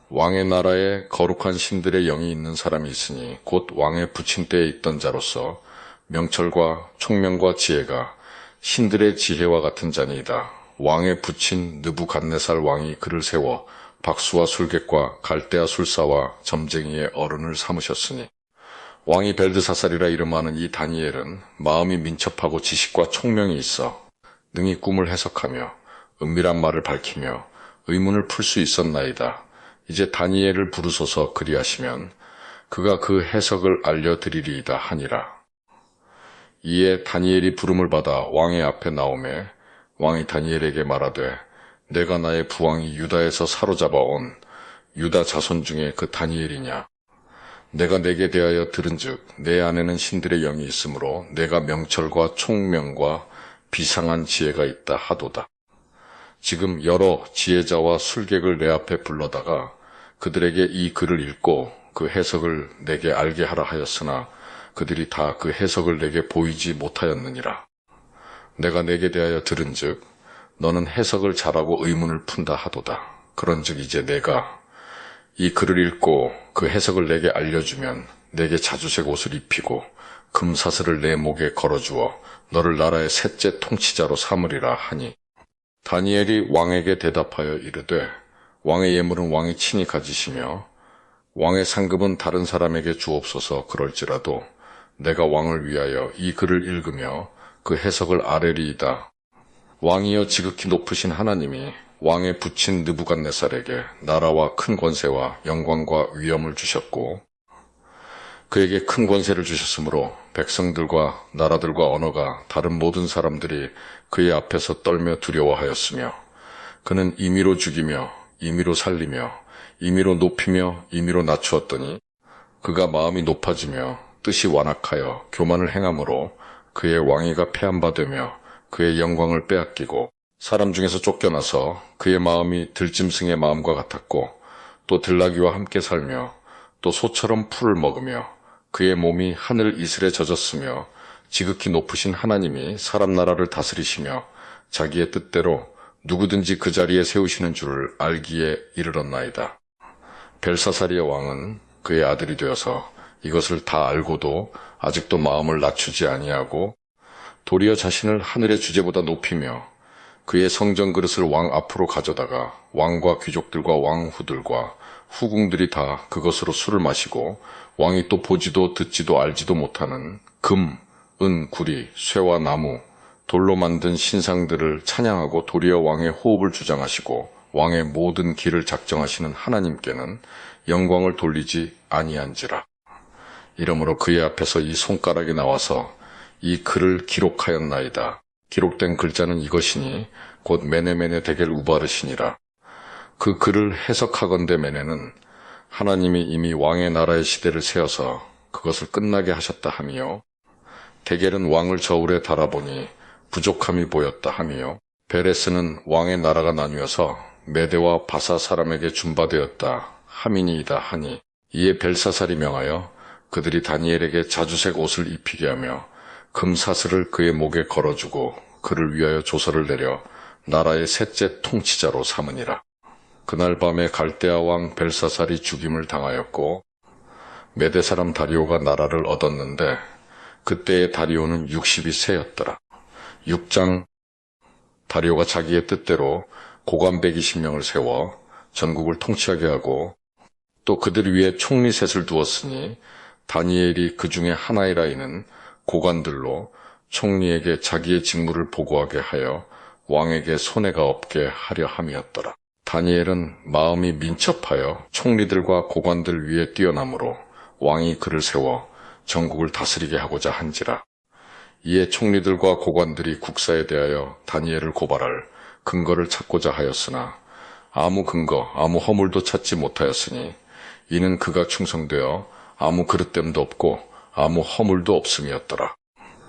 왕의 나라에 거룩한 신들의 영이 있는 사람이 있으니 곧 왕의 부친 때에 있던 자로서 명철과 총명과 지혜가 신들의 지혜와 같은 자니이다. 왕의 부친 느부갓네살 왕이 그를 세워 박수와 술객과 갈대아 술사와 점쟁이의 어른을 삼으셨으니 왕이 벨드사살이라 이름하는 이 다니엘은 마음이 민첩하고 지식과 총명이 있어 능히 꿈을 해석하며 은밀한 말을 밝히며 의문을 풀 수 있었나이다. 이제 다니엘을 부르소서 그리하시면 그가 그 해석을 알려드리리이다 하니라. 이에 다니엘이 부름을 받아 왕의 앞에 나오매 왕이 다니엘에게 말하되 내가 나의 부왕이 유다에서 사로잡아 온 유다 자손 중에 그 다니엘이냐. 내가 내게 대하여 들은즉 내 안에는 신들의 영이 있으므로 내가 명철과 총명과 비상한 지혜가 있다 하도다. 지금 여러 지혜자와 술객을 내 앞에 불러다가 그들에게 이 글을 읽고 그 해석을 내게 알게 하라 하였으나 그들이 다 그 해석을 내게 보이지 못하였느니라. 내가 내게 대하여 들은즉 너는 해석을 잘하고 의문을 푼다 하도다. 그런즉 이제 내가 이 글을 읽고 그 해석을 내게 알려주면 내게 자주색 옷을 입히고 금사슬을 내 목에 걸어주어 너를 나라의 셋째 통치자로 삼으리라 하니 다니엘이 왕에게 대답하여 이르되 왕의 예물은 왕이 친히 가지시며 왕의 상급은 다른 사람에게 주옵소서. 그럴지라도 내가 왕을 위하여 이 글을 읽으며 그 해석을 아뢰리이다. 왕이여 지극히 높으신 하나님이 왕의 부친 느부갓네살에게 나라와 큰 권세와 영광과 위엄을 주셨고 그에게 큰 권세를 주셨으므로 백성들과 나라들과 언어가 다른 모든 사람들이 그의 앞에서 떨며 두려워하였으며 그는 임의로 죽이며 임의로 살리며 임의로 높이며 임의로 낮추었더니 그가 마음이 높아지며 뜻이 완악하여 교만을 행함으로 그의 왕위가 폐한바되며 그의 영광을 빼앗기고 사람 중에서 쫓겨나서 그의 마음이 들짐승의 마음과 같았고 또 들나귀와 함께 살며 또 소처럼 풀을 먹으며 그의 몸이 하늘 이슬에 젖었으며 지극히 높으신 하나님이 사람 나라를 다스리시며 자기의 뜻대로 누구든지 그 자리에 세우시는 줄을 알기에 이르렀나이다. 벨사사리아 왕은 그의 아들이 되어서 이것을 다 알고도 아직도 마음을 낮추지 아니하고 도리어 자신을 하늘의 주제보다 높이며 그의 성전 그릇을 왕 앞으로 가져다가 왕과 귀족들과 왕후들과 후궁들이 다 그것으로 술을 마시고 왕이 또 보지도 듣지도 알지도 못하는 금, 은, 구리, 쇠와 나무, 돌로 만든 신상들을 찬양하고 도리어 왕의 호흡을 주장하시고 왕의 모든 길을 작정하시는 하나님께는 영광을 돌리지 아니한지라. 이러므로 그의 앞에서 이 손가락이 나와서 이 글을 기록하였나이다. 기록된 글자는 이것이니 곧 메네메네 데겔 우바르시니라. 그 글을 해석하건대 메네는 하나님이 이미 왕의 나라의 시대를 세워서 그것을 끝나게 하셨다 하며, 데겔은 왕을 저울에 달아보니 부족함이 보였다 하며, 베레스는 왕의 나라가 나뉘어서 메대와 바사 사람에게 준바되었다 함이니이다 하니, 이에 벨사살이 명하여 그들이 다니엘에게 자주색 옷을 입히게 하며 금사슬을 그의 목에 걸어주고 그를 위하여 조서를 내려 나라의 셋째 통치자로 삼으니라. 그날 밤에 갈대아 왕 벨사살이 죽임을 당하였고 메대 사람 다리오가 나라를 얻었는데 그때의 다리오는 62세였더라. 6장. 다리오가 자기의 뜻대로 고관 120명을 세워 전국을 통치하게 하고 또 그들 위에 총리 셋을 두었으니 다니엘이 그 중에 하나이라. 이는 고관들로 총리에게 자기의 직무를 보고하게 하여 왕에게 손해가 없게 하려 함이었더라. 다니엘은 마음이 민첩하여 총리들과 고관들 위에 뛰어나므로 왕이 그를 세워 전국을 다스리게 하고자 한지라. 이에 총리들과 고관들이 국사에 대하여 다니엘을 고발할 근거를 찾고자 하였으나 아무 근거, 아무 허물도 찾지 못하였으니 이는 그가 충성되어 아무 그릇됨도 없고 아무 허물도 없음이었더라.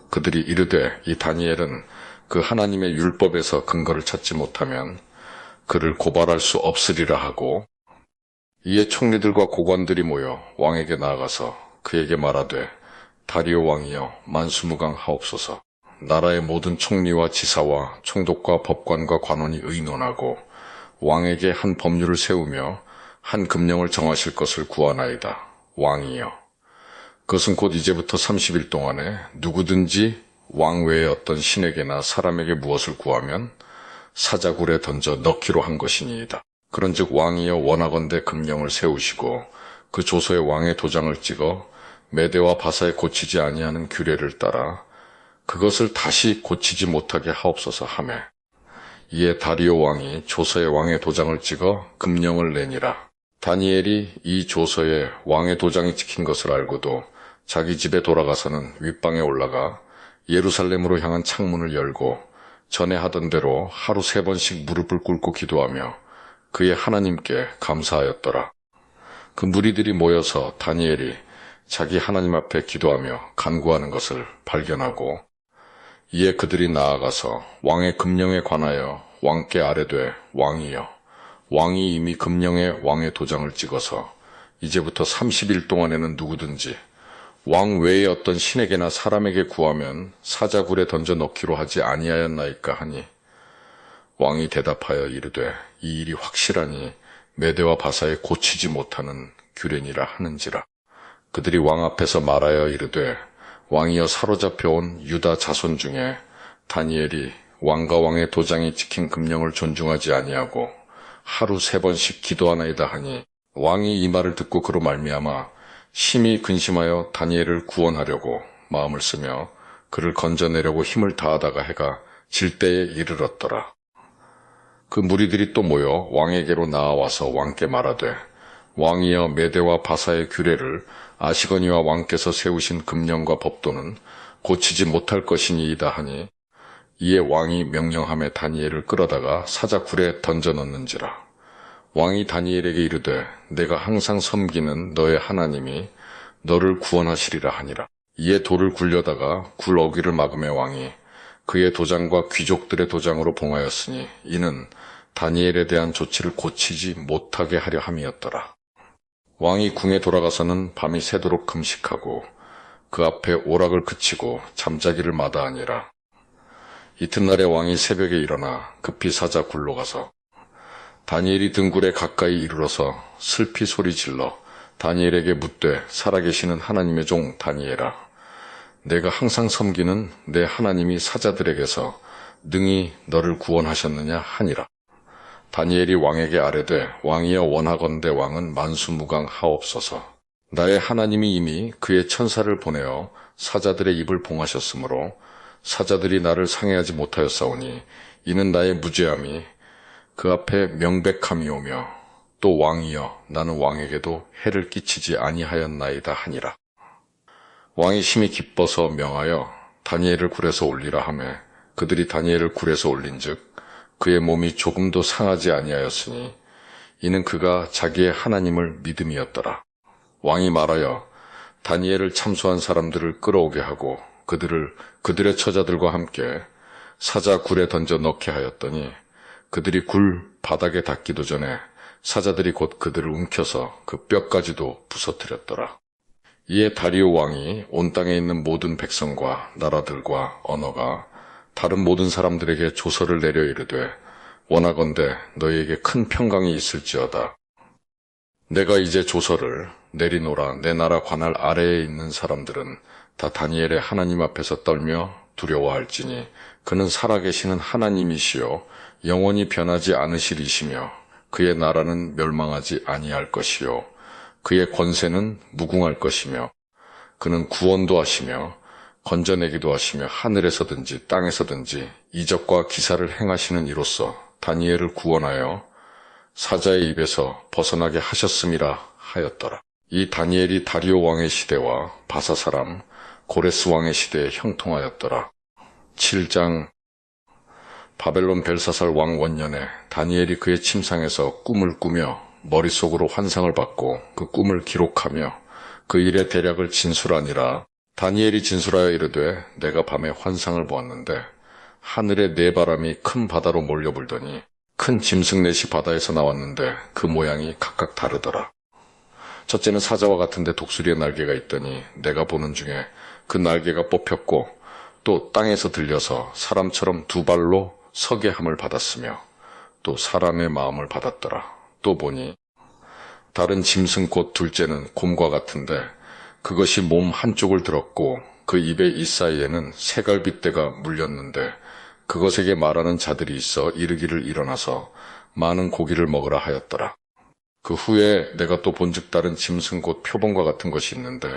그들이 이르되 이 다니엘은 그 하나님의 율법에서 근거를 찾지 못하면 그를 고발할 수 없으리라 하고, 이에 총리들과 고관들이 모여 왕에게 나아가서 그에게 말하되 다리오 왕이여 만수무강하옵소서. 나라의 모든 총리와 지사와 총독과 법관과 관원이 의논하고 왕에게 한 법률을 세우며 한 금령을 정하실 것을 구하나이다. 왕이여, 그것은 곧 이제부터 30일 동안에 누구든지 왕 외의 어떤 신에게나 사람에게 무엇을 구하면 사자굴에 던져 넣기로 한 것이니이다. 그런즉 왕이여 원하건대 금령을 세우시고 그 조서에 왕의 도장을 찍어 메대와 바사에 고치지 아니하는 규례를 따라 그것을 다시 고치지 못하게 하옵소서 하매, 이에 다리오 왕이 조서에 왕의 도장을 찍어 금령을 내니라. 다니엘이 이 조서에 왕의 도장이 찍힌 것을 알고도 자기 집에 돌아가서는 윗방에 올라가 예루살렘으로 향한 창문을 열고 전에 하던 대로 하루 3번씩 무릎을 꿇고 기도하며 그의 하나님께 감사하였더라. 그 무리들이 모여서 다니엘이 자기 하나님 앞에 기도하며 간구하는 것을 발견하고, 이에 그들이 나아가서 왕의 금령에 관하여 왕께 아뢰되 왕이여, 왕이 이미 금령에 왕의 도장을 찍어서 이제부터 30일 동안에는 누구든지 왕 외의 어떤 신에게나 사람에게 구하면 사자굴에 던져 넣기로 하지 아니하였나이까 하니, 왕이 대답하여 이르되 이 일이 확실하니 메대와 바사에 고치지 못하는 규례니라 하는지라. 그들이 왕 앞에서 말하여 이르되 왕이여, 사로잡혀온 유다 자손 중에 다니엘이 왕과 왕의 도장이 찍힌 금령을 존중하지 아니하고 하루 3번씩 기도하나이다 하니, 왕이 이 말을 듣고 그로 말미암아 심히 근심하여 다니엘을 구원하려고 마음을 쓰며 그를 건져내려고 힘을 다하다가 해가 질 때에 이르렀더라. 그 무리들이 또 모여 왕에게로 나아와서 왕께 말하되 왕이여, 메대와 바사의 규례를 아시거니와 왕께서 세우신 금령과 법도는 고치지 못할 것이니이다 하니, 이에 왕이 명령하며 다니엘을 끌어다가 사자굴에 던져 넣는지라. 왕이 다니엘에게 이르되 내가 항상 섬기는 너의 하나님이 너를 구원하시리라 하니라. 이에 돌을 굴려다가 굴 어귀를 막음에 왕이 그의 도장과 귀족들의 도장으로 봉하였으니 이는 다니엘에 대한 조치를 고치지 못하게 하려 함이었더라. 왕이 궁에 돌아가서는 밤이 새도록 금식하고 그 앞에 오락을 그치고 잠자기를 마다하니라. 이튿날에 왕이 새벽에 일어나 급히 사자굴로 가서 다니엘이 등굴에 가까이 이르러서 슬피 소리 질러 다니엘에게 묻되 살아계시는 하나님의 종 다니엘아, 내가 항상 섬기는 내 하나님이 사자들에게서 능히 너를 구원하셨느냐 하니라. 다니엘이 왕에게 아뢰되 왕이여 원하건대 왕은 만수무강하옵소서. 나의 하나님이 이미 그의 천사를 보내어 사자들의 입을 봉하셨으므로 사자들이 나를 상해하지 못하였사오니 이는 나의 무죄함이 그 앞에 명백함이오며 또 왕이여 나는 왕에게도 해를 끼치지 아니하였나이다 하니라. 왕이 심히 기뻐서 명하여 다니엘을 굴에서 올리라 하매 그들이 다니엘을 굴에서 올린즉 그의 몸이 조금도 상하지 아니하였으니 이는 그가 자기의 하나님을 믿음이었더라. 왕이 말하여 다니엘을 참소한 사람들을 끌어오게 하고 그들을 그들의 처자들과 함께 사자 굴에 던져 넣게 하였더니 그들이 굴 바닥에 닿기도 전에 사자들이 곧 그들을 움켜서 그 뼈까지도 부서뜨렸더라. 이에 다리오 왕이 온 땅에 있는 모든 백성과 나라들과 언어가 다른 모든 사람들에게 조서를 내려 이르되 원하건대 너희에게 큰 평강이 있을지어다. 내가 이제 조서를 내리노라. 내 나라 관할 아래에 있는 사람들은 다 다니엘의 하나님 앞에서 떨며 두려워할지니 그는 살아계시는 하나님이시요 영원히 변하지 않으시리시며 그의 나라는 멸망하지 아니할 것이요 그의 권세는 무궁할 것이며 그는 구원도 하시며 건져내기도 하시며 하늘에서든지 땅에서든지 이적과 기사를 행하시는 이로써 다니엘을 구원하여 사자의 입에서 벗어나게 하셨음이라 하였더라. 이 다니엘이 다리오 왕의 시대와 바사 사람 고레스 왕의 시대에 형통하였더라. 7장. 바벨론 벨사살 왕 원년에 다니엘이 그의 침상에서 꿈을 꾸며 머릿속으로 환상을 받고 그 꿈을 기록하며 그 일의 대략을 진술하니라. 다니엘이 진술하여 이르되 내가 밤에 환상을 보았는데 하늘에 네 바람이 큰 바다로 몰려불더니 큰 짐승 넷이 바다에서 나왔는데 그 모양이 각각 다르더라. 첫째는 사자와 같은데 독수리의 날개가 있더니 내가 보는 중에 그 날개가 뽑혔고 또 땅에서 들려서 사람처럼 두 발로 서게 함을 받았으며 또 사람의 마음을 받았더라. 또 보니 다른 짐승 곧 둘째는 곰과 같은데 그것이 몸 한쪽을 들었고 그 입의 이 사이에는 세갈빗대가 물렸는데 그것에게 말하는 자들이 있어 이르기를 일어나서 많은 고기를 먹으라 하였더라. 그 후에 내가 또 본즉 다른 짐승 곧 표범과 같은 것이 있는데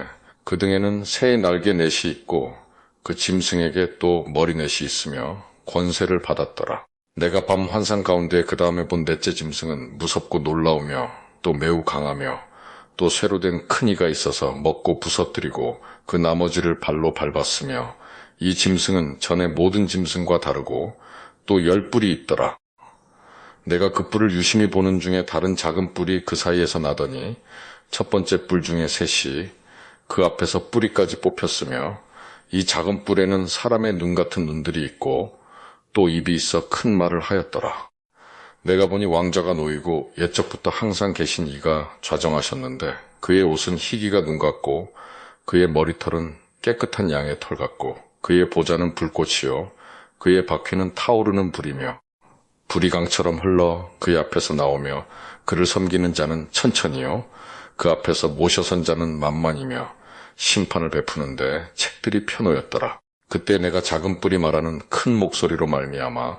그 등에는 새의 날개 넷이 있고 그 짐승에게 또 머리 넷이 있으며 권세를 받았더라. 내가 밤 환상 가운데 그 다음에 본 넷째 짐승은 무섭고 놀라우며 또 매우 강하며 또 쇠로 된 큰 이가 있어서 먹고 부서뜨리고 그 나머지를 발로 밟았으며 이 짐승은 전에 모든 짐승과 다르고 또 10뿔이 있더라. 내가 그 뿔을 유심히 보는 중에 다른 작은 뿔이 그 사이에서 나더니 첫 번째 뿔 중에 셋이 그 앞에서 뿌리까지 뽑혔으며 이 작은 뿔에는 사람의 눈 같은 눈들이 있고 또 입이 있어 큰 말을 하였더라. 내가 보니 왕자가 놓이고 옛적부터 항상 계신 이가 좌정하셨는데 그의 옷은 희기가 눈 같고 그의 머리털은 깨끗한 양의 털 같고 그의 보좌는 불꽃이요 그의 바퀴는 타오르는 불이며 불이 강처럼 흘러 그의 앞에서 나오며 그를 섬기는 자는 천천히요 그 앞에서 모셔선 자는 만만이며 심판을 베푸는데 책들이 펴놓였더라. 그때 내가 작은 뿔이 말하는 큰 목소리로 말미암아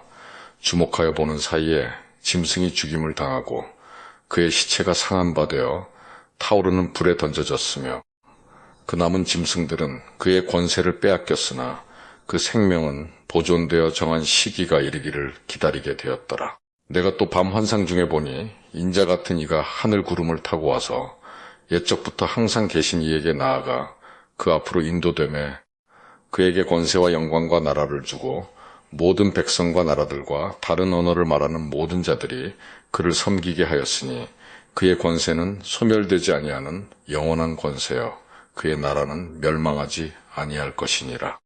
주목하여 보는 사이에 짐승이 죽임을 당하고 그의 시체가 상한 바 되어 타오르는 불에 던져졌으며 그 남은 짐승들은 그의 권세를 빼앗겼으나 그 생명은 보존되어 정한 시기가 이르기를 기다리게 되었더라. 내가 또 밤 환상 중에 보니 인자 같은 이가 하늘 구름을 타고 와서 옛적부터 항상 계신 이에게 나아가 그 앞으로 인도되매 그에게 권세와 영광과 나라를 주고 모든 백성과 나라들과 다른 언어를 말하는 모든 자들이 그를 섬기게 하였으니 그의 권세는 소멸되지 아니하는 영원한 권세여 그의 나라는 멸망하지 아니할 것이니라.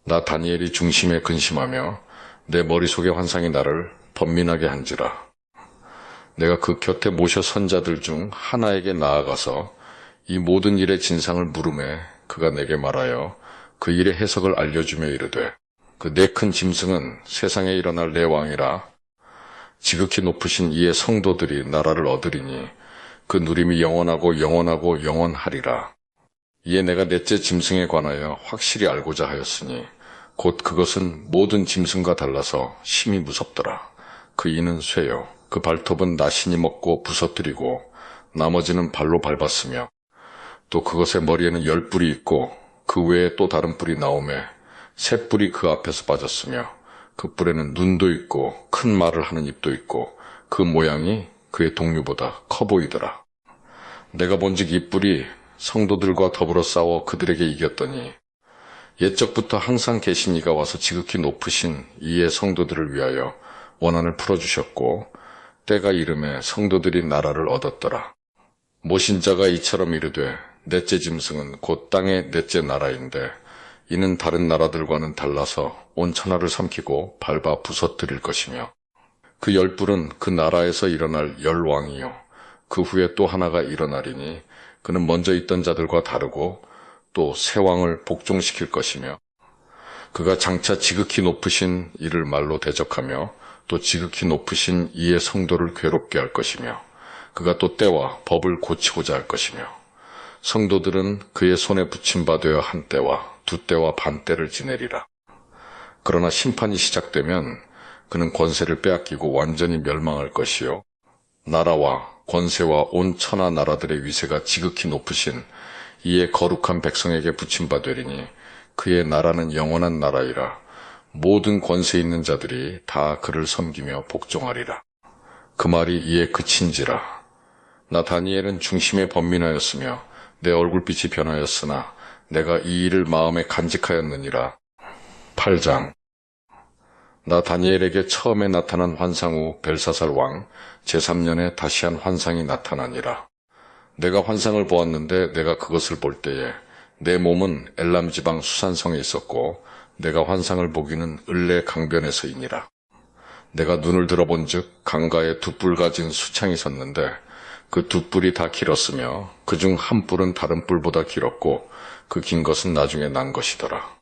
나 다니엘이 중심에 근심하며 내 머릿속의 환상이 나를 번민하게 한지라. 내가 그 곁에 모셔 선 자들 중 하나에게 나아가서 이 모든 일의 진상을 물으매 그가 내게 말하여 그 일의 해석을 알려주며 이르되 그 네 큰 짐승은 세상에 일어날 내 왕이라 지극히 높으신 이의 성도들이 나라를 얻으리니 그 누림이 영원하고 영원하고 영원하리라. 이에 내가 넷째 짐승에 관하여 확실히 알고자 하였으니 곧 그것은 모든 짐승과 달라서 심히 무섭더라. 그 이는 쇠요. 그 발톱은 나신이 먹고 부서뜨리고 나머지는 발로 밟았으며 또 그것의 머리에는 10뿔이 있고 그 외에 또 다른 뿔이 나오매 새 뿔이 그 앞에서 빠졌으며 그 뿔에는 눈도 있고 큰 말을 하는 입도 있고 그 모양이 그의 동류보다 커 보이더라. 내가 본즉 이 뿔이 성도들과 더불어 싸워 그들에게 이겼더니 옛적부터 항상 계신 이가 와서 지극히 높으신 이의 성도들을 위하여 원한을 풀어주셨고 때가 이름에 성도들이 나라를 얻었더라. 모신자가 이처럼 이르되 넷째 짐승은 곧 땅의 넷째 나라인데 이는 다른 나라들과는 달라서 온 천하를 삼키고 밟아 부서뜨릴 것이며 그 10뿔은 그 나라에서 일어날 10왕이요 그 후에 또 하나가 일어나리니 그는 먼저 있던 자들과 다르고 또 새 왕을 복종시킬 것이며 그가 장차 지극히 높으신 이를 말로 대적하며 또 지극히 높으신 이의 성도를 괴롭게 할 것이며 그가 또 때와 법을 고치고자 할 것이며 성도들은 그의 손에 붙임받아야 한 때와 두 때와 반 때를 지내리라. 그러나 심판이 시작되면 그는 권세를 빼앗기고 완전히 멸망할 것이요 나라와 권세와 온 천하 나라들의 위세가 지극히 높으신 이의 거룩한 백성에게 붙임받으리니 그의 나라는 영원한 나라이라. 모든 권세 있는 자들이 다 그를 섬기며 복종하리라. 그 말이 이에 그친지라. 나 다니엘은 중심에 번민하였으며 내 얼굴빛이 변하였으나 내가 이 일을 마음에 간직하였느니라. 8장. 나 다니엘에게 처음에 나타난 환상 후 벨사살 왕 제3년에 다시 한 환상이 나타나니라. 내가 환상을 보았는데 내가 그것을 볼 때에 내 몸은 엘람 지방 수산성에 있었고 내가 환상을 보기는 을레 강변에서이니라. 내가 눈을 들어본 즉 강가에 두 뿔 가진 수창이 섰는데 그 두 뿔이 다 길었으며 그중 한 뿔은 다른 뿔보다 길었고 그 긴 것은 나중에 난 것이더라.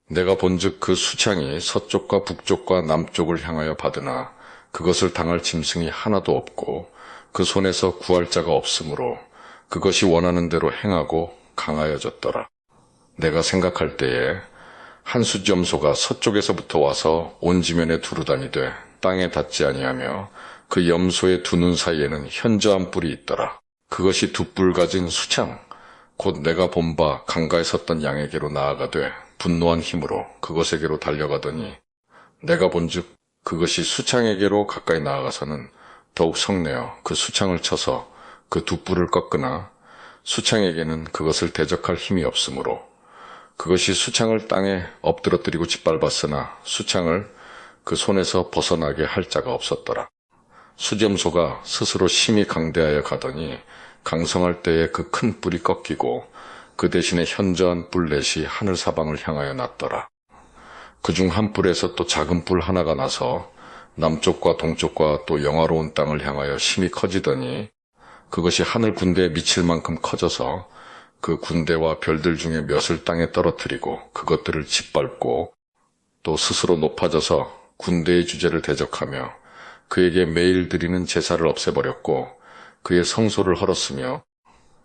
내가 본즉 그 수창이 서쪽과 북쪽과 남쪽을 향하여 받으나 그것을 당할 짐승이 하나도 없고 그 손에서 구할 자가 없으므로 그것이 원하는 대로 행하고 강하여졌더라. 내가 생각할 때에 한 수점소가 서쪽에서부터 와서 온 지면에 두루다니되 땅에 닿지 아니하며 그 염소의 두 눈 사이에는 현저한 뿔이 있더라. 그것이 두 뿔 가진 수창 곧 내가 본 바 강가에 섰던 양에게로 나아가되 분노한 힘으로 그것에게로 달려가더니 내가 본즉 그것이 수창에게로 가까이 나아가서는 더욱 성내어 그 수창을 쳐서 그 두 뿔을 꺾으나 수창에게는 그것을 대적할 힘이 없으므로 그것이 수창을 땅에 엎드러뜨리고 짓밟았으나 수창을 그 손에서 벗어나게 할 자가 없었더라. 수점소가 스스로 심히 강대하여 가더니 강성할 때에 그 큰 뿔이 꺾이고 그 대신에 현저한 뿔 넷이 하늘 사방을 향하여 났더라. 그중 한 뿔에서 또 작은 뿔 하나가 나서 남쪽과 동쪽과 또 영화로운 땅을 향하여 심히 커지더니 그것이 하늘 군대에 미칠 만큼 커져서 그 군대와 별들 중에 몇을 땅에 떨어뜨리고 그것들을 짓밟고 또 스스로 높아져서 군대의 주제를 대적하며 그에게 매일 드리는 제사를 없애버렸고 그의 성소를 헐었으며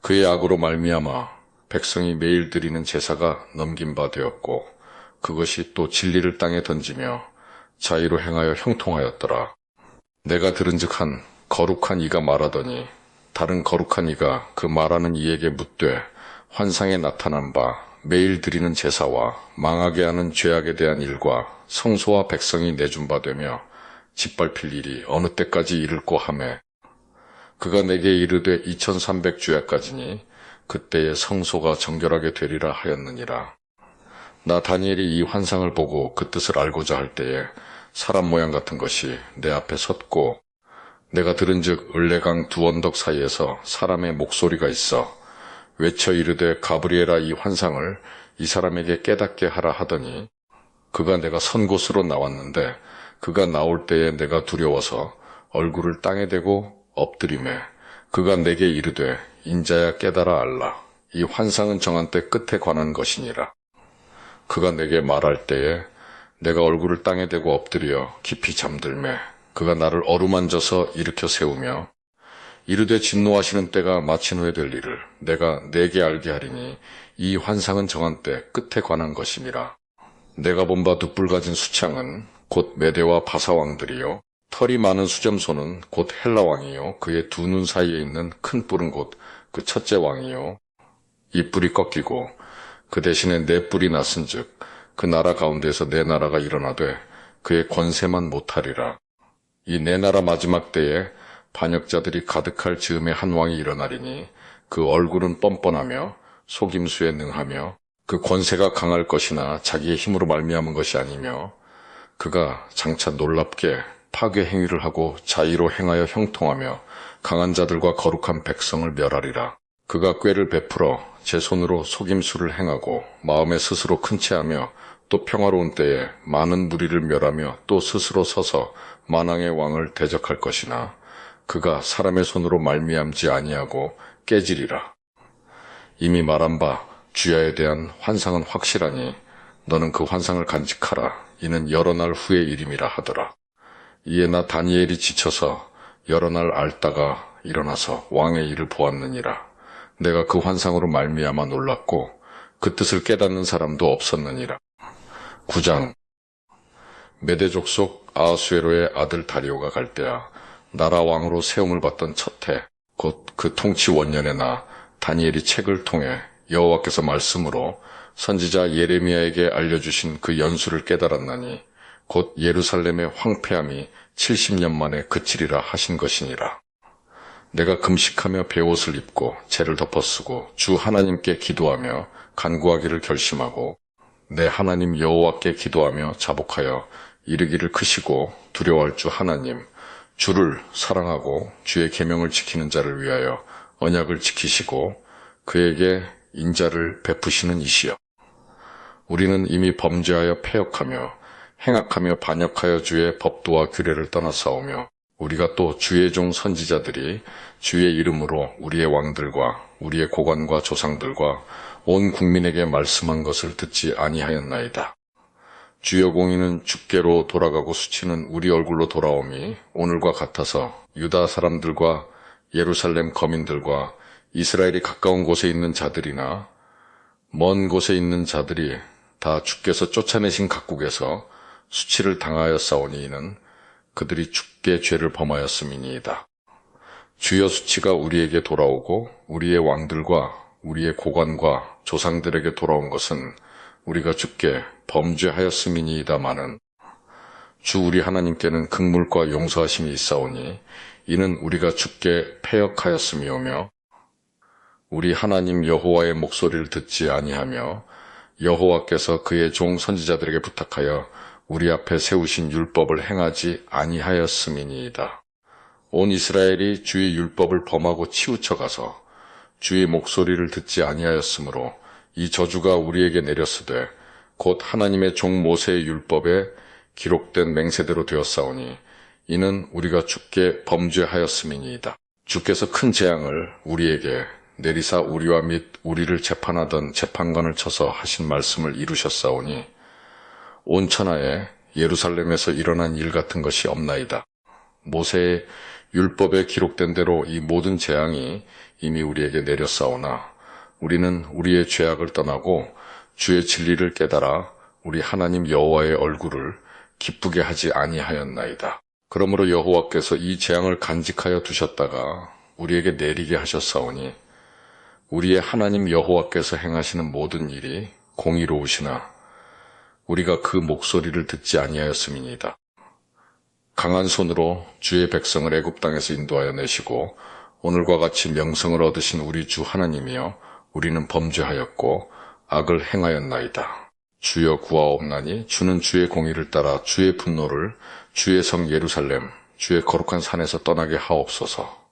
그의 악으로 말미암아 백성이 매일 드리는 제사가 넘긴 바 되었고 그것이 또 진리를 땅에 던지며 자의로 행하여 형통하였더라. 내가 들은즉 거룩한 이가 말하더니 다른 거룩한 이가 그 말하는 이에게 묻되 환상에 나타난 바 매일 드리는 제사와 망하게 하는 죄악에 대한 일과 성소와 백성이 내준 바 되며 짓밟힐 일이 어느 때까지 이를꼬 하매 그가 내게 이르되 2300주야까지니 그때에 성소가 정결하게 되리라 하였느니라. 나 다니엘이 이 환상을 보고 그 뜻을 알고자 할 때에 사람 모양 같은 것이 내 앞에 섰고 내가 들은즉 을레강 두 언덕 사이에서 사람의 목소리가 있어 외쳐 이르되 가브리엘아 이 환상을 이 사람에게 깨닫게 하라 하더니 그가 내가 선 곳으로 나왔는데 그가 나올 때에 내가 두려워서 얼굴을 땅에 대고 엎드리매 그가 내게 이르되 인자야 깨달아 알라 이 환상은 정한 때 끝에 관한 것이니라. 그가 내게 말할 때에 내가 얼굴을 땅에 대고 엎드려 깊이 잠들매 그가 나를 어루만져서 일으켜 세우며 이르되 진노하시는 때가 마친 후에 될 일을 내가 내게 알게 하리니 이 환상은 정한 때 끝에 관한 것임이라. 내가 본 바 둣불 가진 수창은 곧 메대와 바사 왕들이요, 털이 많은 수점소는 곧 헬라 왕이요, 그의 두 눈 사이에 있는 큰 뿔은 곧 그 첫째 왕이요, 이 뿔이 꺾이고 그 대신에 네 뿔이 났은즉 그 나라 가운데에서 네 나라가 일어나되 그의 권세만 못하리라. 이 네 나라 마지막 때에 반역자들이 가득할 즈음에 한 왕이 일어나리니 그 얼굴은 뻔뻔하며 속임수에 능하며 그 권세가 강할 것이나 자기의 힘으로 말미암은 것이 아니며 그가 장차 놀랍게 파괴 행위를 하고 자의로 행하여 형통하며 강한 자들과 거룩한 백성을 멸하리라. 그가 꾀를 베풀어 제 손으로 속임수를 행하고 마음에 스스로 큰 채하며 또 평화로운 때에 많은 무리를 멸하며 또 스스로 서서 만왕의 왕을 대적할 것이나 그가 사람의 손으로 말미암지 아니하고 깨지리라. 이미 말한 바 주야에 대한 환상은 확실하니 너는 그 환상을 간직하라. 이는 여러 날 후의 일임이라 하더라. 이에 나 다니엘이 지쳐서 여러 날 앓다가 일어나서 왕의 일을 보았느니라. 내가 그 환상으로 말미암아 놀랐고 그 뜻을 깨닫는 사람도 없었느니라. 9장. 메대 족속 아하수에로의 아들 다리오가 갈 때야 나라 왕으로 세움을 받던 첫 해, 곧 그 통치 원년에 나 다니엘이 책을 통해 여호와께서 말씀으로 선지자 예레미야에게 알려주신 그 연수를 깨달았나니 곧 예루살렘의 황폐함이 70년 만에 그치리라 하신 것이니라. 내가 금식하며 베옷을 입고 재를 덮어쓰고 주 하나님께 기도하며 간구하기를 결심하고 내 하나님 여호와께 기도하며 자복하여 이르기를 크시고 두려워할 주 하나님, 주를 사랑하고 주의 계명을 지키는 자를 위하여 언약을 지키시고 그에게 인자를 베푸시는 이시여. 우리는 이미 범죄하여 패역하며 행악하며 반역하여 주의 법도와 규례를 떠나싸우며 우리가 또 주의 종 선지자들이 주의 이름으로 우리의 왕들과 우리의 고관과 조상들과 온 국민에게 말씀한 것을 듣지 아니하였나이다. 주여 공의는 주께로 돌아가고 수치는 우리 얼굴로 돌아옴이 오늘과 같아서 유다 사람들과 예루살렘 거민들과 이스라엘이 가까운 곳에 있는 자들이나 먼 곳에 있는 자들이 다 주께서 쫓아내신 각국에서 수치를 당하였사오니 이는 그들이 주께 죄를 범하였음이니이다. 주여 수치가 우리에게 돌아오고 우리의 왕들과 우리의 고관과 조상들에게 돌아온 것은 우리가 주께 범죄하였음이니이다마는 주 우리 하나님께는 긍휼과 용서하심이 있사오니 이는 우리가 주께 패역하였음이오며 우리 하나님 여호와의 목소리를 듣지 아니하며 여호와께서 그의 종 선지자들에게 부탁하여 우리 앞에 세우신 율법을 행하지 아니하였음이니이다. 온 이스라엘이 주의 율법을 범하고 치우쳐가서 주의 목소리를 듣지 아니하였으므로 이 저주가 우리에게 내렸으되 곧 하나님의 종 모세의 율법에 기록된 맹세대로 되었사오니 이는 우리가 주께 범죄하였음이니이다. 주께서 큰 재앙을 우리에게 내리사 우리와 및 우리를 재판하던 재판관을 쳐서 하신 말씀을 이루셨사오니 온 천하에 예루살렘에서 일어난 일 같은 것이 없나이다. 모세의 율법에 기록된 대로 이 모든 재앙이 이미 우리에게 내렸사오나 우리는 우리의 죄악을 떠나고 주의 진리를 깨달아 우리 하나님 여호와의 얼굴을 기쁘게 하지 아니하였나이다. 그러므로 여호와께서 이 재앙을 간직하여 두셨다가 우리에게 내리게 하셨사오니 우리의 하나님 여호와께서 행하시는 모든 일이 공의로우시나 우리가 그 목소리를 듣지 아니하였음이니이다. 강한 손으로 주의 백성을 애굽 땅에서 인도하여 내시고 오늘과 같이 명성을 얻으신 우리 주 하나님이여 우리는 범죄하였고 악을 행하였나이다. 주여 구하옵나니 주는 주의 공의를 따라 주의 분노를 주의 성 예루살렘 주의 거룩한 산에서 떠나게 하옵소서.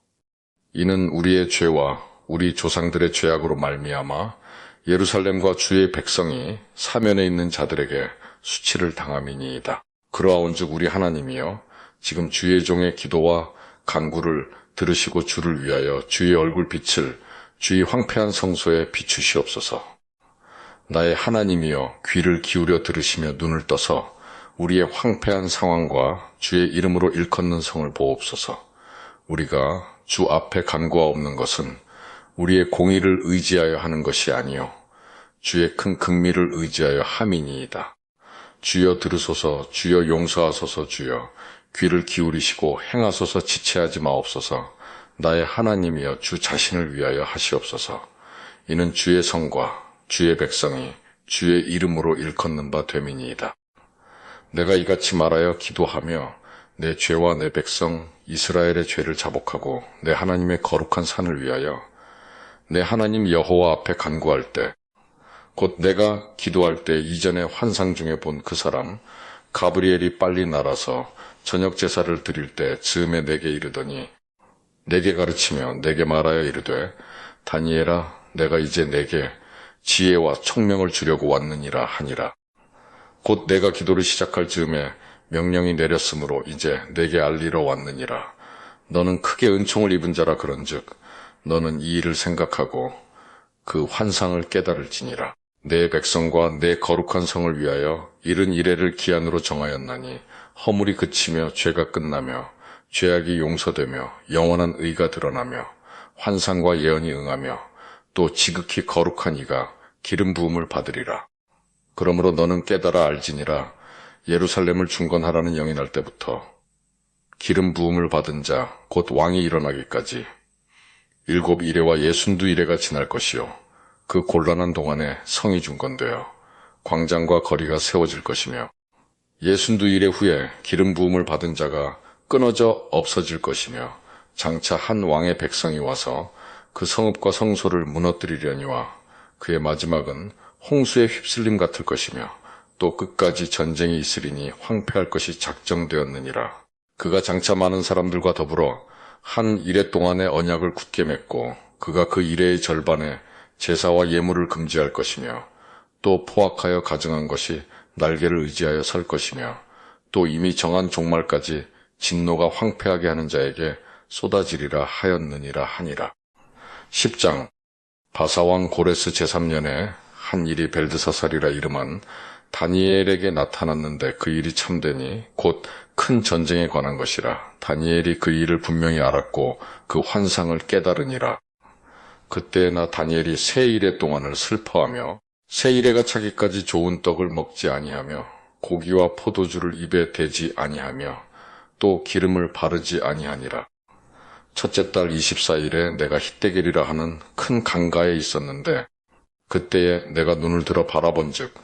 이는 우리의 죄와 우리 조상들의 죄악으로 말미암아 예루살렘과 주의 백성이 사면에 있는 자들에게 수치를 당함이니이다. 그러하온즉 우리 하나님이여 지금 주의 종의 기도와 간구를 들으시고 주를 위하여 주의 얼굴 빛을 주의 황폐한 성소에 비추시옵소서. 나의 하나님이여 귀를 기울여 들으시며 눈을 떠서 우리의 황폐한 상황과 주의 이름으로 일컫는 성을 보옵소서. 우리가 주 앞에 간구하옵는 것은 우리의 공의를 의지하여 하는 것이 아니요 주의 큰 긍휼을 의지하여 함이니이다. 주여 들으소서, 주여 용서하소서. 주여 귀를 기울이시고 행하소서. 지체하지 마옵소서. 나의 하나님이여 주 자신을 위하여 하시옵소서. 이는 주의 성과 주의 백성이 주의 이름으로 일컫는 바 됨이니이다. 내가 이같이 말하여 기도하며 내 죄와 내 백성 이스라엘의 죄를 자복하고 내 하나님의 거룩한 산을 위하여 내 하나님 여호와 앞에 간구할 때, 곧 내가 기도할 때 이전에 환상 중에 본 그 사람 가브리엘이 빨리 날아서 저녁 제사를 드릴 때 즈음에 내게 이르더니, 내게 가르치며 내게 말하여 이르되, 다니엘아, 내가 이제 내게 지혜와 총명을 주려고 왔느니라 하니라. 곧 내가 기도를 시작할 즈음에 명령이 내렸으므로 이제 내게 알리러 왔느니라. 너는 크게 은총을 입은 자라 그런즉 너는 이 일을 생각하고 그 환상을 깨달을지니라. 내 백성과 내 거룩한 성을 위하여 이른 이래를 기한으로 정하였나니 허물이 그치며 죄가 끝나며 죄악이 용서되며 영원한 의가 드러나며 환상과 예언이 응하며 또 지극히 거룩한 이가 기름 부음을 받으리라. 그러므로 너는 깨달아 알지니라. 예루살렘을 중건하라는 영이 날 때부터 기름 부음을 받은 자 곧 왕이 일어나기까지 7 이레와 62 이레가 지날 것이요 그 곤란한 동안에 성이 중건되어 광장과 거리가 세워질 것이며 62 이레 후에 기름 부음을 받은 자가 끊어져 없어질 것이며 장차 한 왕의 백성이 와서 그 성읍과 성소를 무너뜨리려니와 그의 마지막은 홍수의 휩쓸림 같을 것이며 또 끝까지 전쟁이 있으리니 황폐할 것이 작정되었느니라. 그가 장차 많은 사람들과 더불어 한 이레 동안의 언약을 굳게 맺고 그가 그 이레의 절반에 제사와 예물을 금지할 것이며 또 포악하여 가증한 것이 날개를 의지하여 설 것이며 또 이미 정한 종말까지 진노가 황폐하게 하는 자에게 쏟아지리라 하였느니라 하니라. 10장. 바사왕 고레스 제3년에 한 일이 벨드사살이라 이름한 다니엘에게 나타났는데 그 일이 참되니 곧 큰 전쟁에 관한 것이라. 다니엘이 그 일을 분명히 알았고 그 환상을 깨달으니라. 그때 나 다니엘이 세 이레 동안을 슬퍼하며 세 이레가 차기까지 좋은 떡을 먹지 아니하며 고기와 포도주를 입에 대지 아니하며 또 기름을 바르지 아니하니라. 첫째 달 24일에 내가 히데겔이라 하는 큰 강가에 있었는데 그때에 내가 눈을 들어 바라본즉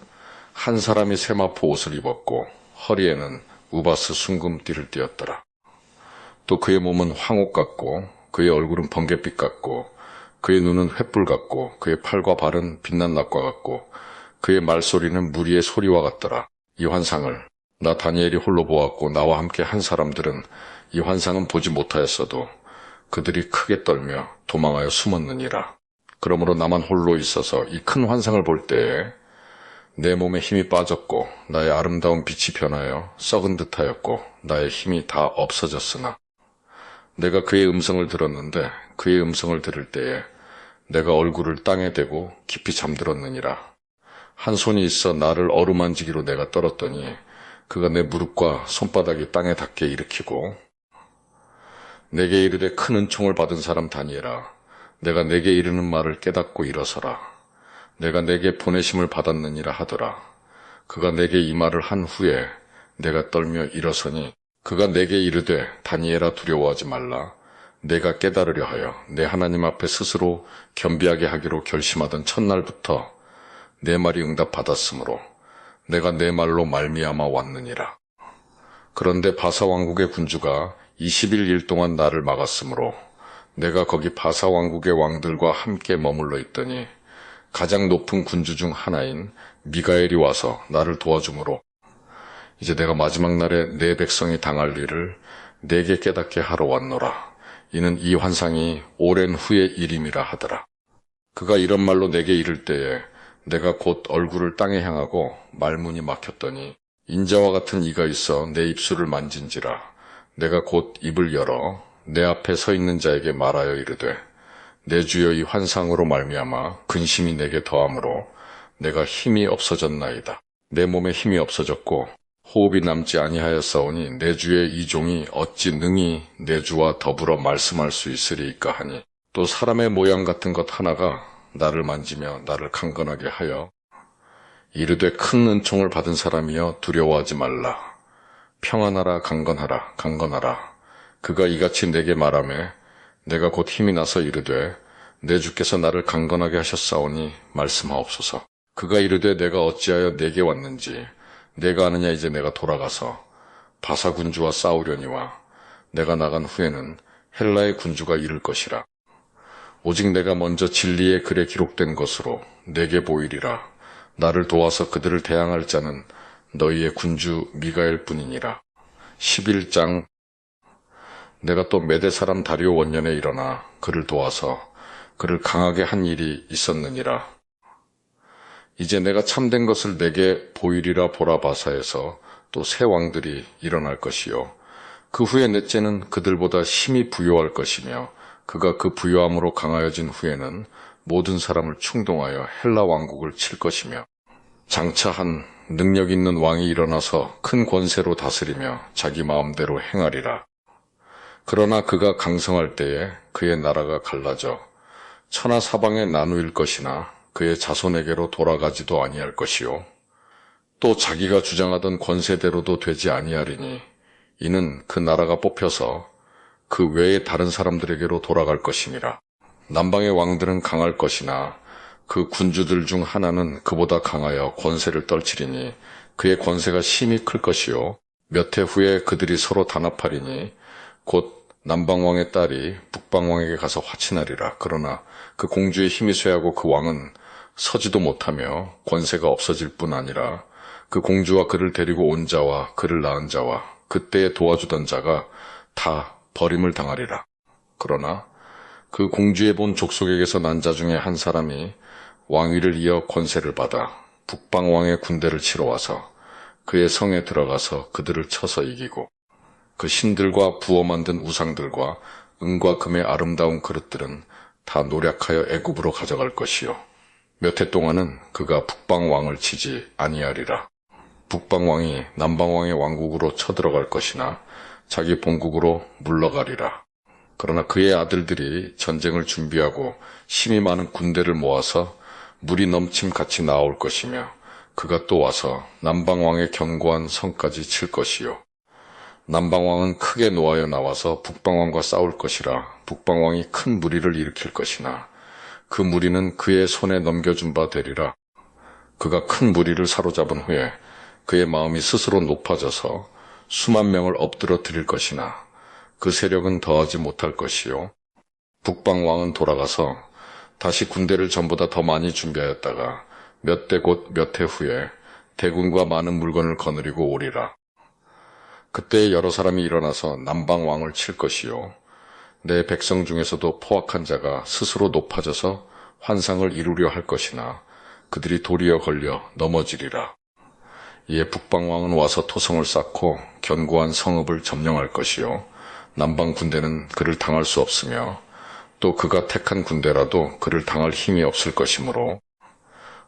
한 사람이 세마포 옷을 입었고 허리에는 우바스 순금띠를 띠었더라. 또 그의 몸은 황옥 같고 그의 얼굴은 번갯빛 같고 그의 눈은 횃불 같고 그의 팔과 발은 빛난 납과 같고 그의 말소리는 무리의 소리와 같더라. 이 환상을 나 다니엘이 홀로 보았고 나와 함께 한 사람들은 이 환상은 보지 못하였어도 그들이 크게 떨며 도망하여 숨었느니라. 그러므로 나만 홀로 있어서 이 큰 환상을 볼 때에 내 몸에 힘이 빠졌고 나의 아름다운 빛이 변하여 썩은 듯하였고 나의 힘이 다 없어졌으나 내가 그의 음성을 들었는데 그의 음성을 들을 때에 내가 얼굴을 땅에 대고 깊이 잠들었느니라. 한 손이 있어 나를 어루만지기로 내가 떨었더니 그가 내 무릎과 손바닥이 땅에 닿게 일으키고 내게 이르되 큰 은총을 받은 사람 다니엘아, 내가 내게 이르는 말을 깨닫고 일어서라. 내가 내게 보내심을 받았느니라 하더라. 그가 내게 이 말을 한 후에 내가 떨며 일어서니 그가 내게 이르되 다니엘아 두려워하지 말라. 내가 깨달으려 하여 내 하나님 앞에 스스로 겸비하게 하기로 결심하던 첫날부터 내 말이 응답받았으므로 내가 내 말로 말미암아 왔느니라. 그런데 바사 왕국의 군주가 20일 동안 나를 막았으므로 내가 거기 바사 왕국의 왕들과 함께 머물러 있더니 가장 높은 군주 중 하나인 미가엘이 와서 나를 도와주므로 이제 내가 마지막 날에 내 백성이 당할 일을 내게 깨닫게 하러 왔노라. 이는 이 환상이 오랜 후의 일임이라 하더라. 그가 이런 말로 내게 이를 때에 내가 곧 얼굴을 땅에 향하고 말문이 막혔더니 인자와 같은 이가 있어 내 입술을 만진지라. 내가 곧 입을 열어 내 앞에 서 있는 자에게 말하여 이르되 내 주여 이 환상으로 말미암아 근심이 내게 더하므로 내가 힘이 없어졌나이다. 내 몸에 힘이 없어졌고 호흡이 남지 아니하였사오니 내 주의 이 종이 어찌 능히 내 주와 더불어 말씀할 수 있으리이까 하니 또 사람의 모양 같은 것 하나가 나를 만지며 나를 강건하게 하여 이르되 큰 은총을 받은 사람이여 두려워하지 말라. 평안하라 강건하라 강건하라. 그가 이같이 내게 말하매 내가 곧 힘이 나서 이르되 내 주께서 나를 강건하게 하셨사오니 말씀하옵소서. 그가 이르되 내가 어찌하여 내게 왔는지 내가 아느냐. 이제 내가 돌아가서 바사 군주와 싸우려니와 내가 나간 후에는 헬라의 군주가 이를 것이라. 오직 내가 먼저 진리의 글에 기록된 것으로 내게 보이리라. 나를 도와서 그들을 대항할 자는 너희의 군주 미가엘 뿐이니라. 11장. 내가 또 메대 사람 다리오 원년에 일어나 그를 도와서 그를 강하게 한 일이 있었느니라. 이제 내가 참된 것을 내게 보이리라. 보라, 바사에서 또 새 왕들이 일어날 것이요 그 후에 넷째는 그들보다 힘이 부요할 것이며 그가 그 부요함으로 강하여진 후에는 모든 사람을 충동하여 헬라 왕국을 칠 것이며 장차 한 능력 있는 왕이 일어나서 큰 권세로 다스리며 자기 마음대로 행하리라. 그러나 그가 강성할 때에 그의 나라가 갈라져 천하 사방에 나누일 것이나 그의 자손에게로 돌아가지도 아니할 것이요 또 자기가 주장하던 권세대로도 되지 아니하리니 이는 그 나라가 뽑혀서 그 외의 다른 사람들에게로 돌아갈 것이니라. 남방의 왕들은 강할 것이나 그 군주들 중 하나는 그보다 강하여 권세를 떨치리니 그의 권세가 심히 클 것이요 몇 해 후에 그들이 서로 단합하리니 곧 남방왕의 딸이 북방왕에게 가서 화친하리라. 그러나 그 공주의 힘이 쇠하고 그 왕은 서지도 못하며 권세가 없어질 뿐 아니라 그 공주와 그를 데리고 온 자와 그를 낳은 자와 그때에 도와주던 자가 다 버림을 당하리라. 그러나 그 공주의 본 족속에게서 난 자 중에 한 사람이 왕위를 이어 권세를 받아 북방왕의 군대를 치러 와서 그의 성에 들어가서 그들을 쳐서 이기고 그 신들과 부어 만든 우상들과 은과 금의 아름다운 그릇들은 다 노략하여 애굽으로 가져갈 것이요 몇 해 동안은 그가 북방왕을 치지 아니하리라. 북방왕이 남방왕의 왕국으로 쳐들어갈 것이나 자기 본국으로 물러가리라. 그러나 그의 아들들이 전쟁을 준비하고 힘이 많은 군대를 모아서 물이 넘침같이 나올 것이며 그가 또 와서 남방왕의 견고한 성까지 칠 것이요 남방왕은 크게 노하여 나와서 북방왕과 싸울 것이라. 북방왕이 큰 무리를 일으킬 것이나 그 무리는 그의 손에 넘겨준 바 되리라. 그가 큰 무리를 사로잡은 후에 그의 마음이 스스로 높아져서 수만 명을 엎드려 드릴 것이나 그 세력은 더하지 못할 것이요 북방왕은 돌아가서 다시 군대를 전보다 더 많이 준비하였다가 몇 대 곧 몇 해 후에 대군과 많은 물건을 거느리고 오리라. 그때 여러 사람이 일어나서 남방왕을 칠 것이요 내 백성 중에서도 포악한 자가 스스로 높아져서 환상을 이루려 할 것이나 그들이 도리어 걸려 넘어지리라. 이에 북방왕은 와서 토성을 쌓고 견고한 성읍을 점령할 것이요 남방 군대는 그를 당할 수 없으며 또 그가 택한 군대라도 그를 당할 힘이 없을 것이므로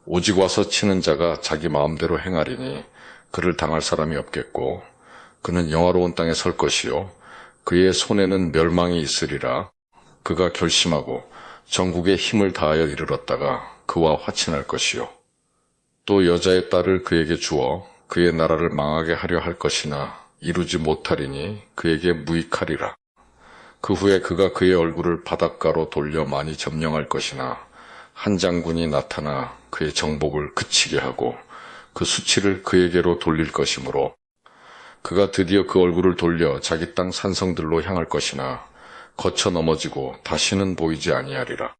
오직 와서 치는 자가 자기 마음대로 행하리니 그를 당할 사람이 없겠고 그는 영화로운 땅에 설 것이요 그의 손에는 멸망이 있으리라. 그가 결심하고 전국에 힘을 다하여 이르렀다가 그와 화친할 것이요 또 여자의 딸을 그에게 주어 그의 나라를 망하게 하려 할 것이나 이루지 못하리니 그에게 무익하리라. 그 후에 그가 그의 얼굴을 바닷가로 돌려 많이 점령할 것이나 한 장군이 나타나 그의 정복을 그치게 하고 그 수치를 그에게로 돌릴 것이므로 그가 드디어 그 얼굴을 돌려 자기 땅 산성들로 향할 것이나 거쳐 넘어지고 다시는 보이지 아니하리라.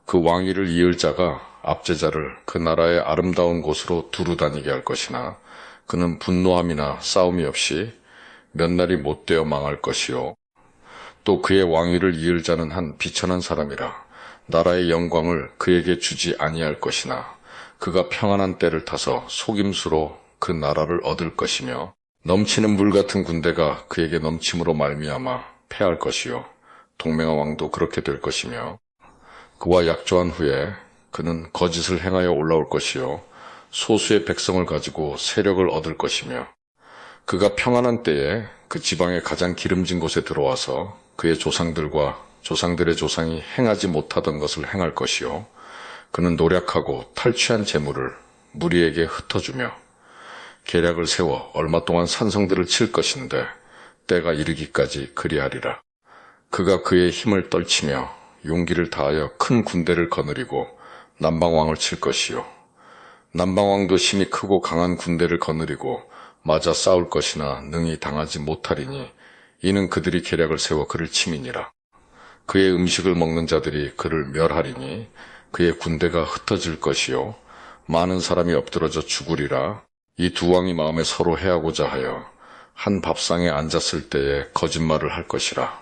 그 왕위를 이을 자가 압제자를 그 나라의 아름다운 곳으로 두루 다니게 할 것이나 그는 분노함이나 싸움이 없이 몇 날이 못되어 망할 것이요 또 그의 왕위를 이을 자는 한 비천한 사람이라 나라의 영광을 그에게 주지 아니할 것이나 그가 평안한 때를 타서 속임수로 그 나라를 얻을 것이며 넘치는 물 같은 군대가 그에게 넘침으로 말미암아 패할 것이요 동맹의 왕도 그렇게 될 것이며 그와 약조한 후에 그는 거짓을 행하여 올라올 것이요 소수의 백성을 가지고 세력을 얻을 것이며 그가 평안한 때에 그 지방의 가장 기름진 곳에 들어와서 그의 조상들과 조상들의 조상이 행하지 못하던 것을 행할 것이요 그는 노략하고 탈취한 재물을 무리에게 흩어주며 계략을 세워 얼마 동안 산성들을 칠 것인데 때가 이르기까지 그리하리라. 그가 그의 힘을 떨치며 용기를 다하여 큰 군대를 거느리고 남방왕을 칠 것이요. 남방왕도 힘이 크고 강한 군대를 거느리고 맞아 싸울 것이나 능히 당하지 못하리니 이는 그들이 계략을 세워 그를 침이니라. 그의 음식을 먹는 자들이 그를 멸하리니 그의 군대가 흩어질 것이요 많은 사람이 엎드러져 죽으리라. 이 두 왕이 마음에 서로 해하고자 하여 한 밥상에 앉았을 때에 거짓말을 할 것이라.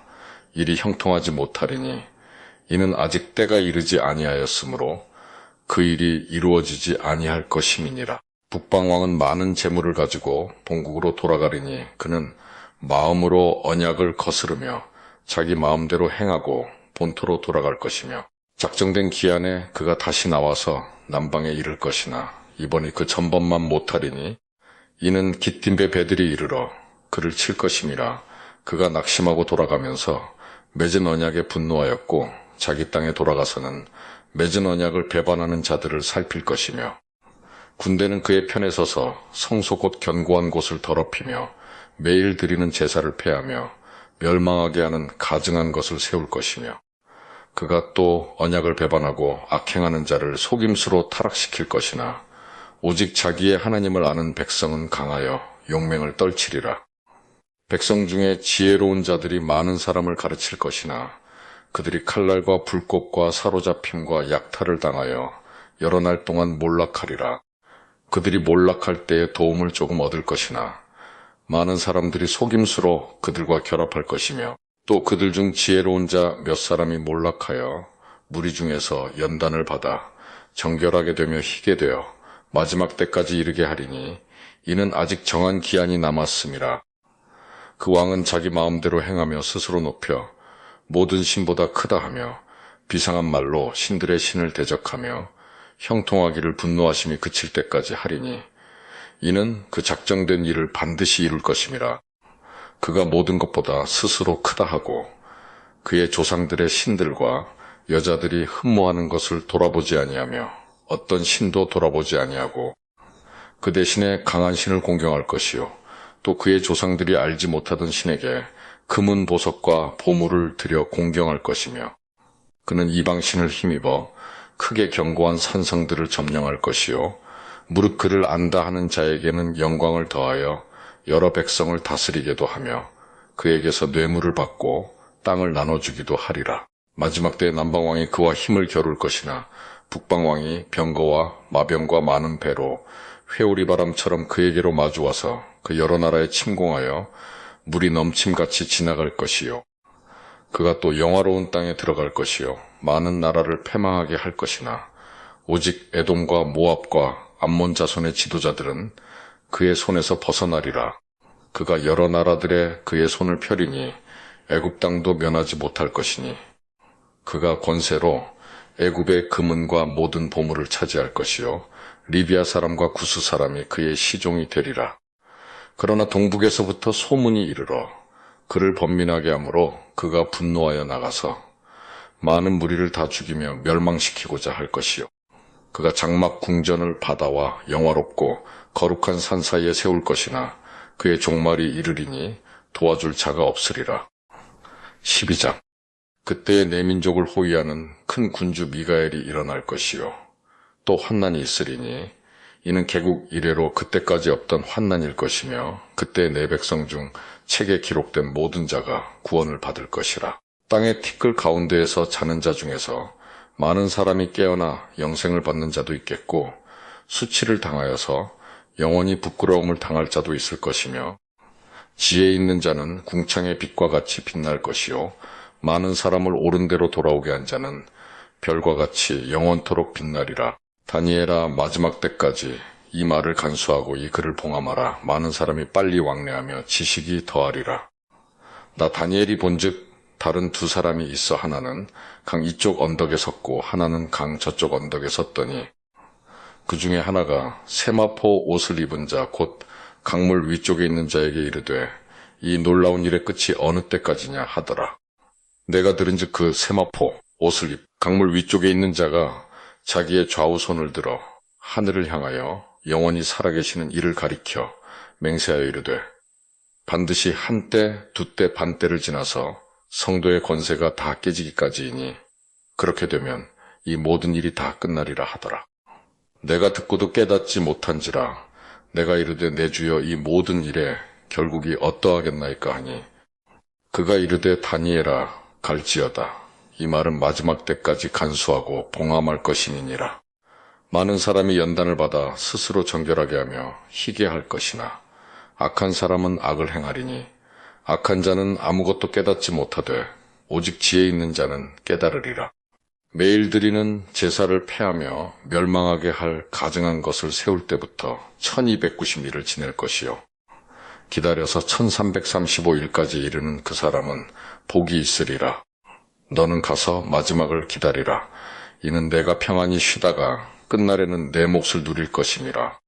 일이 형통하지 못하리니 이는 아직 때가 이르지 아니하였으므로 그 일이 이루어지지 아니할 것임이니라. 북방왕은 많은 재물을 가지고 본국으로 돌아가리니 그는 마음으로 언약을 거스르며 자기 마음대로 행하고 본토로 돌아갈 것이며 작정된 기한에 그가 다시 나와서 남방에 이를 것이나 이번이 그 전번만 못하리니 이는 기띔의 배들이 이르러 그를 칠 것임이라. 그가 낙심하고 돌아가면서 맺은 언약에 분노하였고 자기 땅에 돌아가서는 맺은 언약을 배반하는 자들을 살필 것이며 군대는 그의 편에 서서 성소 곧 견고한 곳을 더럽히며 매일 드리는 제사를 폐하며 멸망하게 하는 가증한 것을 세울 것이며 그가 또 언약을 배반하고 악행하는 자를 속임수로 타락시킬 것이나 오직 자기의 하나님을 아는 백성은 강하여 용맹을 떨치리라. 백성 중에 지혜로운 자들이 많은 사람을 가르칠 것이나 그들이 칼날과 불꽃과 사로잡힘과 약탈을 당하여 여러 날 동안 몰락하리라. 그들이 몰락할 때에 도움을 조금 얻을 것이나 많은 사람들이 속임수로 그들과 결합할 것이며 또 그들 중 지혜로운 자 몇 사람이 몰락하여 무리 중에서 연단을 받아 정결하게 되며 희게 되어 마지막 때까지 이르게 하리니 이는 아직 정한 기한이 남았음이라. 그 왕은 자기 마음대로 행하며 스스로 높여 모든 신보다 크다 하며 비상한 말로 신들의 신을 대적하며 형통하기를 분노하심이 그칠 때까지 하리니 이는 그 작정된 일을 반드시 이룰 것임이라. 그가 모든 것보다 스스로 크다 하고 그의 조상들의 신들과 여자들이 흠모하는 것을 돌아보지 아니하며 어떤 신도 돌아보지 아니하고 그 대신에 강한 신을 공경할 것이요 또 그의 조상들이 알지 못하던 신에게 금은 보석과 보물을 들여 공경할 것이며 그는 이방신을 힘입어 크게 견고한 산성들을 점령할 것이요 무릇 그를 안다 하는 자에게는 영광을 더하여 여러 백성을 다스리게도 하며 그에게서 뇌물을 받고 땅을 나눠주기도 하리라. 마지막 때에 남방왕이 그와 힘을 겨룰 것이나 북방왕이 병거와 마병과 많은 배로 회오리바람처럼 그에게로 마주와서 그 여러 나라에 침공하여 물이 넘침같이 지나갈 것이요 그가 또 영화로운 땅에 들어갈 것이요 많은 나라를 패망하게 할 것이나 오직 에돔과 모압과 암몬 자손의 지도자들은 그의 손에서 벗어나리라. 그가 여러 나라들의 그의 손을 펴리니 애굽 땅도 면하지 못할 것이니 그가 권세로 애굽의 금은과 모든 보물을 차지할 것이요 리비아 사람과 구스 사람이 그의 시종이 되리라. 그러나 동북에서부터 소문이 이르러 그를 번민하게 하므로 그가 분노하여 나가서 많은 무리를 다 죽이며 멸망시키고자 할 것이요 그가 장막 궁전을 바다와 영화롭고 거룩한 산 사이에 세울 것이나 그의 종말이 이르리니 도와줄 자가 없으리라. 12장 그때에 내 민족을 호위하는 큰 군주 미가엘이 일어날 것이요 또 환난이 있으리니 이는 개국 이래로 그때까지 없던 환난일 것이며 그때 내 백성 중 책에 기록된 모든 자가 구원을 받을 것이라. 땅의 티끌 가운데에서 자는 자 중에서 많은 사람이 깨어나 영생을 받는 자도 있겠고 수치를 당하여서 영원히 부끄러움을 당할 자도 있을 것이며 지혜 있는 자는 궁창의 빛과 같이 빛날 것이요 많은 사람을 옳은 대로 돌아오게 한 자는 별과 같이 영원토록 빛나리라. 다니엘아 마지막 때까지 이 말을 간수하고 이 글을 봉함하라. 많은 사람이 빨리 왕래하며 지식이 더하리라. 나 다니엘이 본즉 다른 두 사람이 있어 하나는 강 이쪽 언덕에 섰고 하나는 강 저쪽 언덕에 섰더니 그 중에 하나가 세마포 옷을 입은 자 곧 강물 위쪽에 있는 자에게 이르되 이 놀라운 일의 끝이 어느 때까지냐 하더라. 내가 들은즉 그 세마포 옷을 입 강물 위쪽에 있는 자가 자기의 좌우 손을 들어 하늘을 향하여 영원히 살아계시는 이를 가리켜 맹세하여 이르되 반드시 한때 두때 반때를 지나서 성도의 권세가 다 깨지기까지이니 그렇게 되면 이 모든 일이 다 끝나리라 하더라. 내가 듣고도 깨닫지 못한지라 내가 이르되 내 주여 이 모든 일에 결국이 어떠하겠나이까 하니 그가 이르되 다니엘아 갈지어다. 이 말은 마지막 때까지 간수하고 봉함할 것이니라. 많은 사람이 연단을 받아 스스로 정결하게 하며 희게 할 것이나 악한 사람은 악을 행하리니 악한 자는 아무것도 깨닫지 못하되 오직 지혜 있는 자는 깨달으리라. 매일 드리는 제사를 폐하며 멸망하게 할 가증한 것을 세울 때부터 1290일을 지낼 것이요 기다려서 1335일까지 이르는 그 사람은 복이 있으리라. 너는 가서 마지막을 기다리라. 이는 내가 평안히 쉬다가 끝날에는 내 몫을 누릴 것임이라.